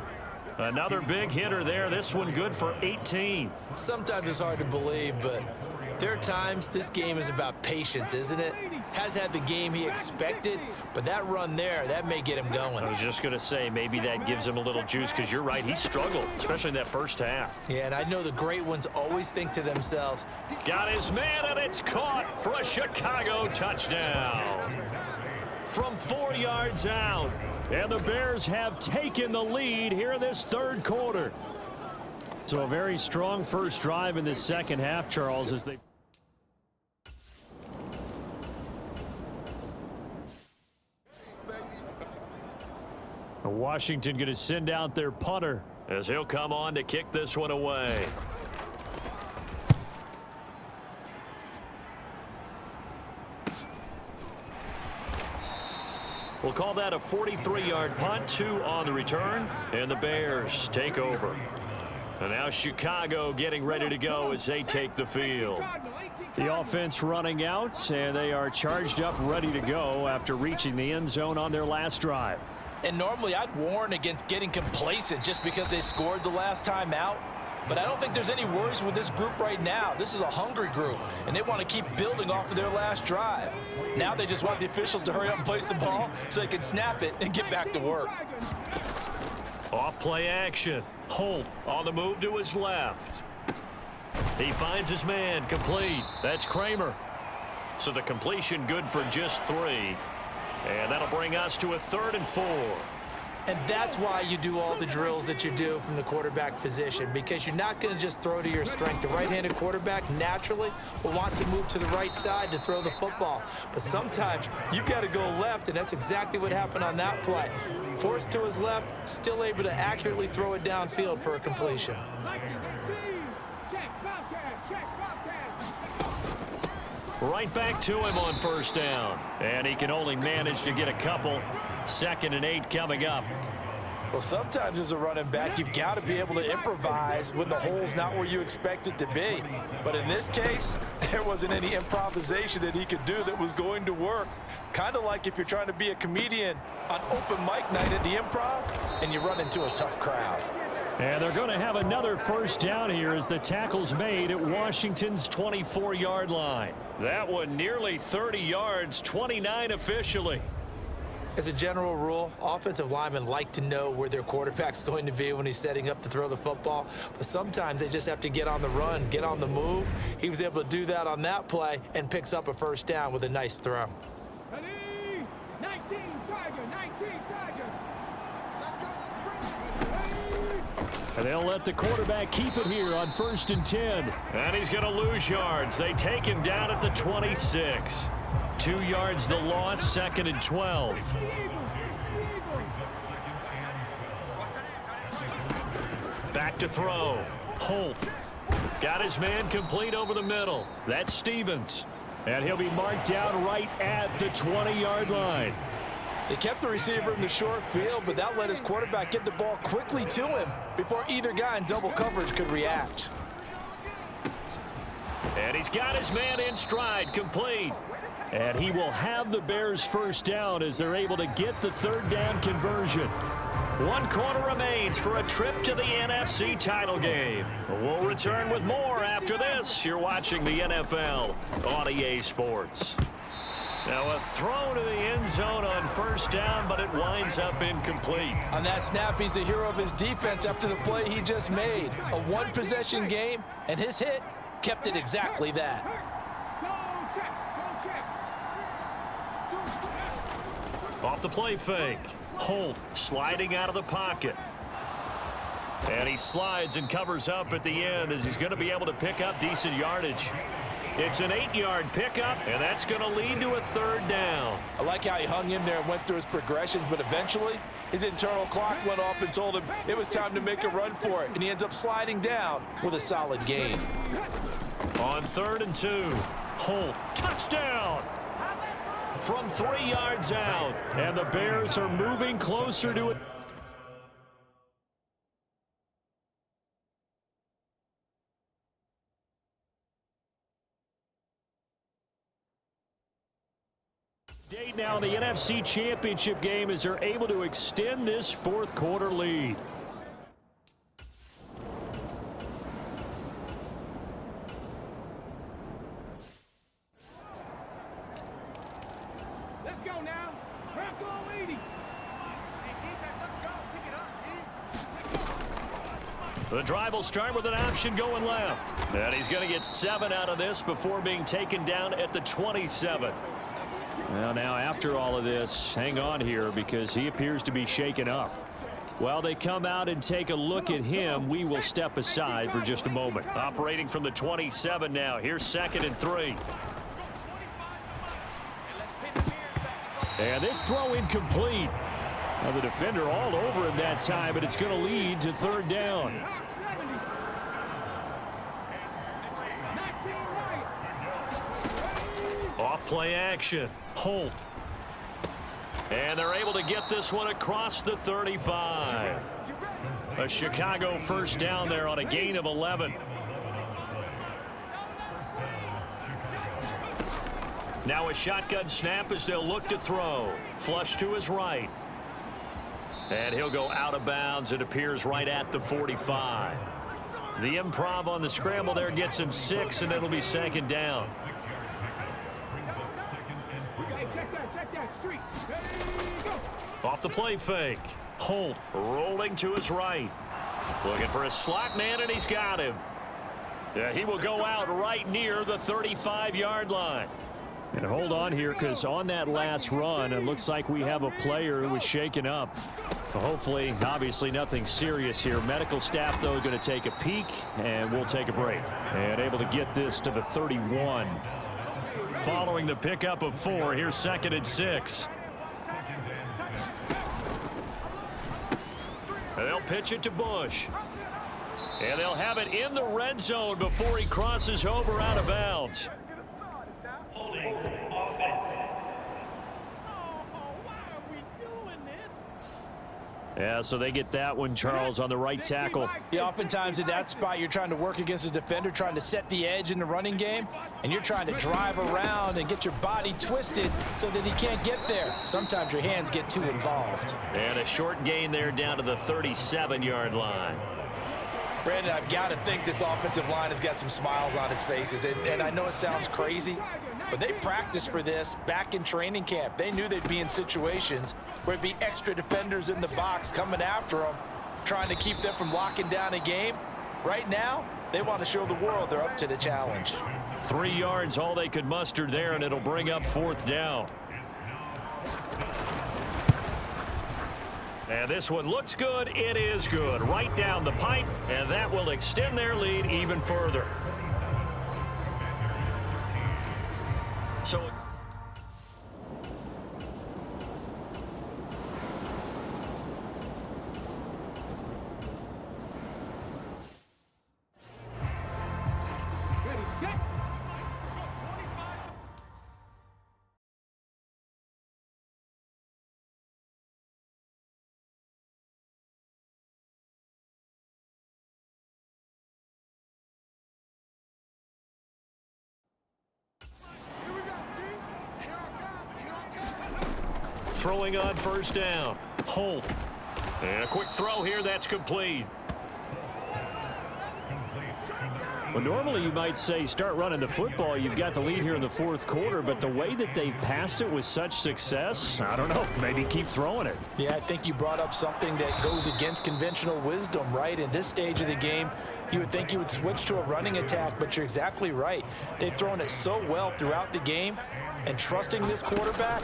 Another big hitter there. This one good for 18. Sometimes it's hard to believe, but there are times this game is about patience, isn't it? Has had the game he expected, but that run there, that may get him going. I was just going to say, maybe that gives him a little juice, because you're right, he struggled, especially in that first half. Yeah, and I know the great ones always think to themselves, got his man, and it's caught for a Chicago touchdown. From 4 yards out, and the Bears have taken the lead here in this 3rd quarter. So a very strong first drive in this 2nd half, Charles, as they... Washington going to send out their punter as he'll come on to kick this one away. We'll call that a 43-yard punt, 2 on the return, and the Bears take over. And now Chicago getting ready to go as they take the field. The offense running out, and they are charged up, ready to go after reaching the end zone on their last drive. And normally I'd warn against getting complacent just because they scored the last time out. But I don't think there's any worries with this group right now. This is a hungry group, and they want to keep building off of their last drive. Now they just want the officials to hurry up and place the ball so they can snap it and get back to work. Off play action. Holt on the move to his left. He finds his man, complete. That's Kramer. So the completion good for just 3. And that'll bring us to a 3rd and 4. And that's why you do all the drills that you do from the quarterback position, because you're not going to just throw to your strength. The right-handed quarterback naturally will want to move to the right side to throw the football. But sometimes you've got to go left, and that's exactly what happened on that play. Forced to his left, still able to accurately throw it downfield for a completion. Right back to him on 1st down. And he can only manage to get a couple. 2nd and 8 coming up. Well, sometimes as a running back, you've got to be able to improvise when the hole's not where you expect it to be. But in this case, there wasn't any improvisation that he could do that was going to work. Kind of like if you're trying to be a comedian on open mic night at the Improv and you run into a tough crowd. And they're going to have another 1st down here as the tackle's made at Washington's 24-yard line. That one nearly 30 yards, 29 officially. As a general rule, offensive linemen like to know where their quarterback's going to be when he's setting up to throw the football. But sometimes they just have to get on the run, get on the move. He was able to do that on that play and picks up a 1st down with a nice throw. 19 Tiger, 19 Tiger. And they'll let the quarterback keep it here on 1st and 10. And he's going to lose yards. They take him down at the 26. 2 yards the loss, 2nd and 12. Back to throw. Holt. Got his man complete over the middle. That's Stevens. And he'll be marked down right at the 20-yard line. They kept the receiver in the short field, but that let his quarterback get the ball quickly to him before either guy in double coverage could react. And he's got his man in stride, complete. And he will have the Bears 1st down as they're able to get the 3rd down conversion. 1 quarter remains for a trip to the NFC title game. We'll return with more after this. You're watching the NFL on EA Sports. Now a throw to the end zone on 1st down, but it winds up incomplete. On that snap, he's the hero of his defense after the play he just made. A 1-possession game, and his hit kept it exactly that. Off the play fake. Holt sliding out of the pocket. And he slides and covers up at the end as he's going to be able to pick up decent yardage. It's an 8-yard pickup, and that's going to lead to a 3rd down. I like how he hung in there and went through his progressions, but eventually his internal clock went off and told him it was time to make a run for it, and he ends up sliding down with a solid gain. On 3rd and 2, Holt, touchdown! From 3 yards out, and the Bears are moving closer to it. Date now in the NFC Championship game as they're able to extend this 4th quarter lead. Let's go now. Crack on 80. Hey, defense, let's go. Pick it up, D. The drive will start with an option going left. And he's going to get 7 out of this before being taken down at the 27. Well, now after all of this, hang on here because he appears to be shaken up. While they come out and take a look at him, we will step aside for just a moment. Operating from the 27 now. Here's 2nd and 3. And this throw incomplete. Now the defender all over him that time, but it's going to lead to 3rd down. Off play action. Holt. And they're able to get this one across the 35. A Chicago 1st down there on a gain of 11. Now a shotgun snap as they'll look to throw. Flush to his right. And he'll go out of bounds. It appears right at the 45. The improv on the scramble there gets him 6, and it'll be second down. Off the play fake. Holt rolling to his right. Looking for a slot man, and he's got him. Yeah, he will go out right near the 35-yard line. And hold on here, because on that last run, it looks like we have a player who was shaken up. Hopefully, obviously nothing serious here. Medical staff, though, going to take a peek, and we'll take a break. And able to get this to the 31. Following the pickup of 4, here's 2nd and 6. They'll pitch it to Bush. And they'll have it in the red zone before he crosses over out of bounds. Yeah, so they get that one, Charles, on the right tackle. Yeah, oftentimes in that spot, you're trying to work against a defender, trying to set the edge in the running game, and you're trying to drive around and get your body twisted so that he can't get there. Sometimes your hands get too involved. And a short gain there down to the 37-yard line. Brandon, I've got to think this offensive line has got some smiles on its faces, and I know it sounds crazy, but they practiced for this back in training camp. They knew they'd be in situations where it'd be extra defenders in the box coming after them, trying to keep them from locking down a game. Right now, they want to show the world they're up to the challenge. 3 yards, all they could muster there, and it'll bring up 4th down. And this one looks good. It is good. Right down the pipe, and that will extend their lead even further. So throwing on 1st down. Holt. And a quick throw here. That's complete. Well, normally you might say start running the football. You've got the lead here in the 4th quarter, but the way that they've passed it with such success, I don't know, maybe keep throwing it. Yeah, I think you brought up something that goes against conventional wisdom, right? In this stage of the game, you would think you would switch to a running attack, but you're exactly right. They've thrown it so well throughout the game, and trusting this quarterback,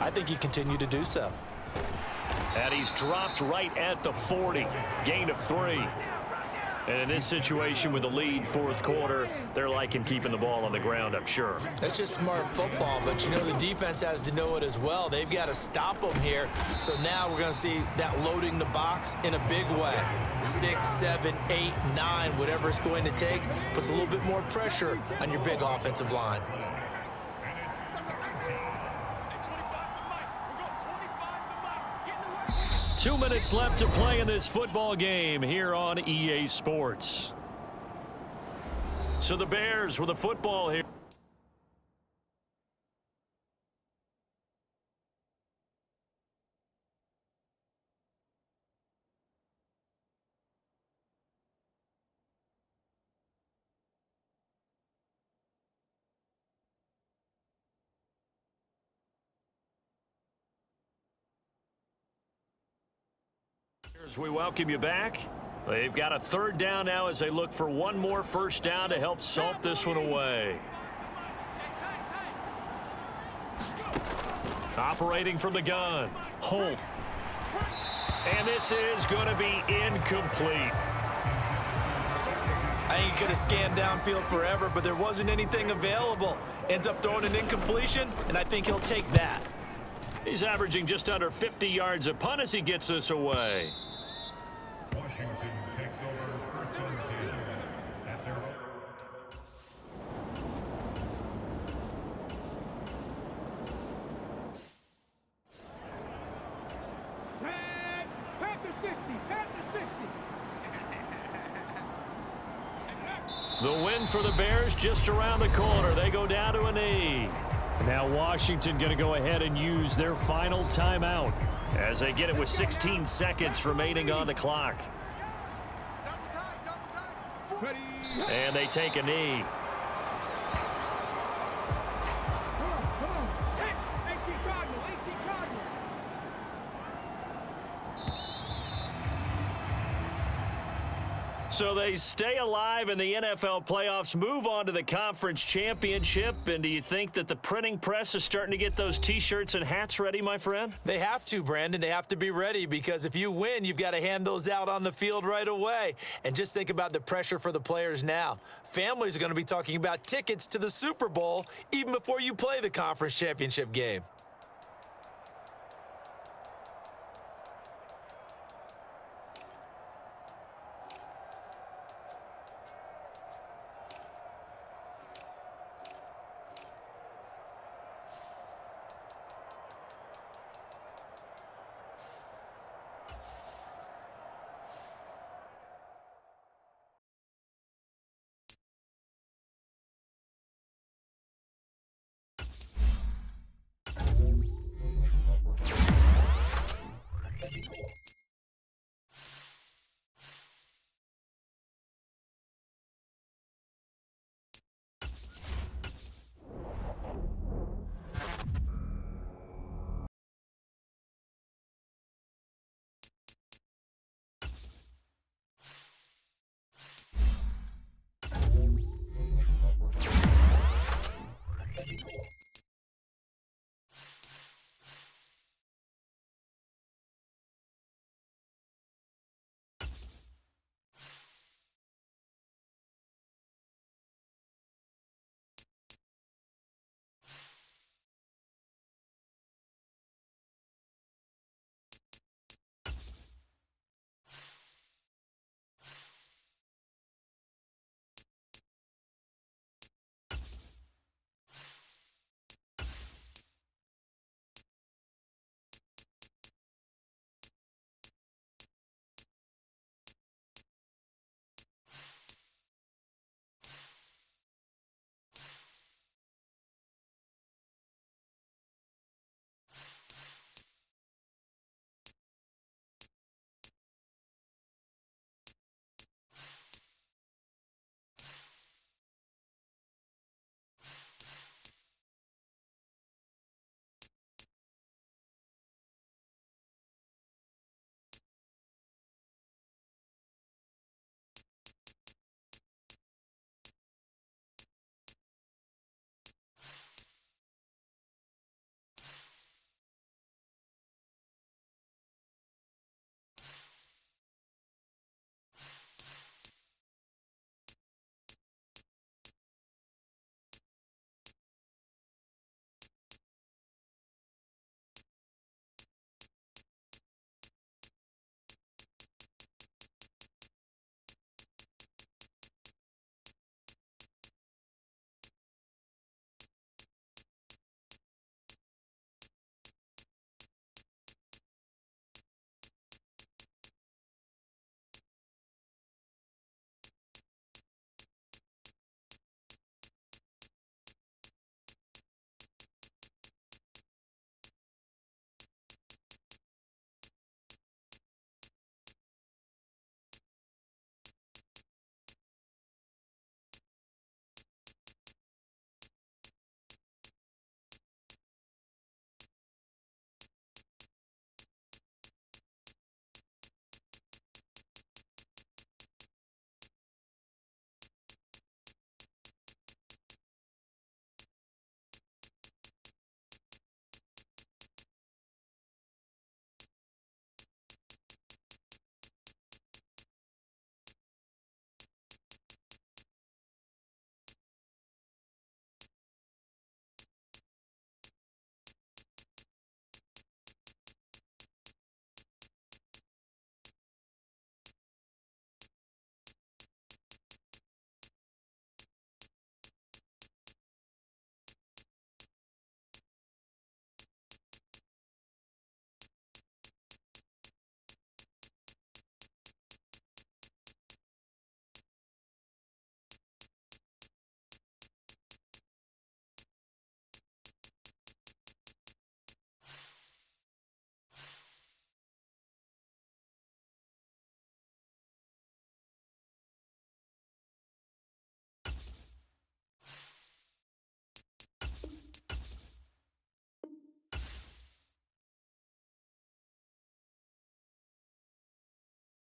I think you continue to do so. And he's dropped right at the 40. Gain of 3. And in this situation with the lead 4th quarter, they're liking keeping the ball on the ground, I'm sure. That's just smart football, but you know the defense has to know it as well. They've got to stop them here. So now we're going to see that loading the box in a big way. 6, 7, 8, 9, whatever it's going to take, puts a little bit more pressure on your big offensive line. 2 minutes left to play in this football game here on EA Sports. So the Bears with the football here. As we welcome you back, they've got a 3rd down now as they look for one more 1st down to help salt this one away. Operating from the gun, Holt. And this is going to be incomplete. I think he could have scanned downfield forever, but there wasn't anything available. Ends up throwing an incompletion, and I think he'll take that. He's averaging just under 50 yards a punt as he gets this away. Washington takes over 1st and 10 at their own. Panther 60, Panther 60. The win for the Bears just around the corner. They go down to a knee. Now Washington going to go ahead and use their final timeout. As they get it with 16 seconds remaining on the clock. And they take a knee. So they stay alive in the NFL playoffs, move on to the conference championship. And do you think that the printing press is starting to get those T-shirts and hats ready, my friend? They have to, Brandon. They have to be ready because if you win, you've got to hand those out on the field right away. And just think about the pressure for the players now. Families are going to be talking about tickets to the Super Bowl even before you play the conference championship game.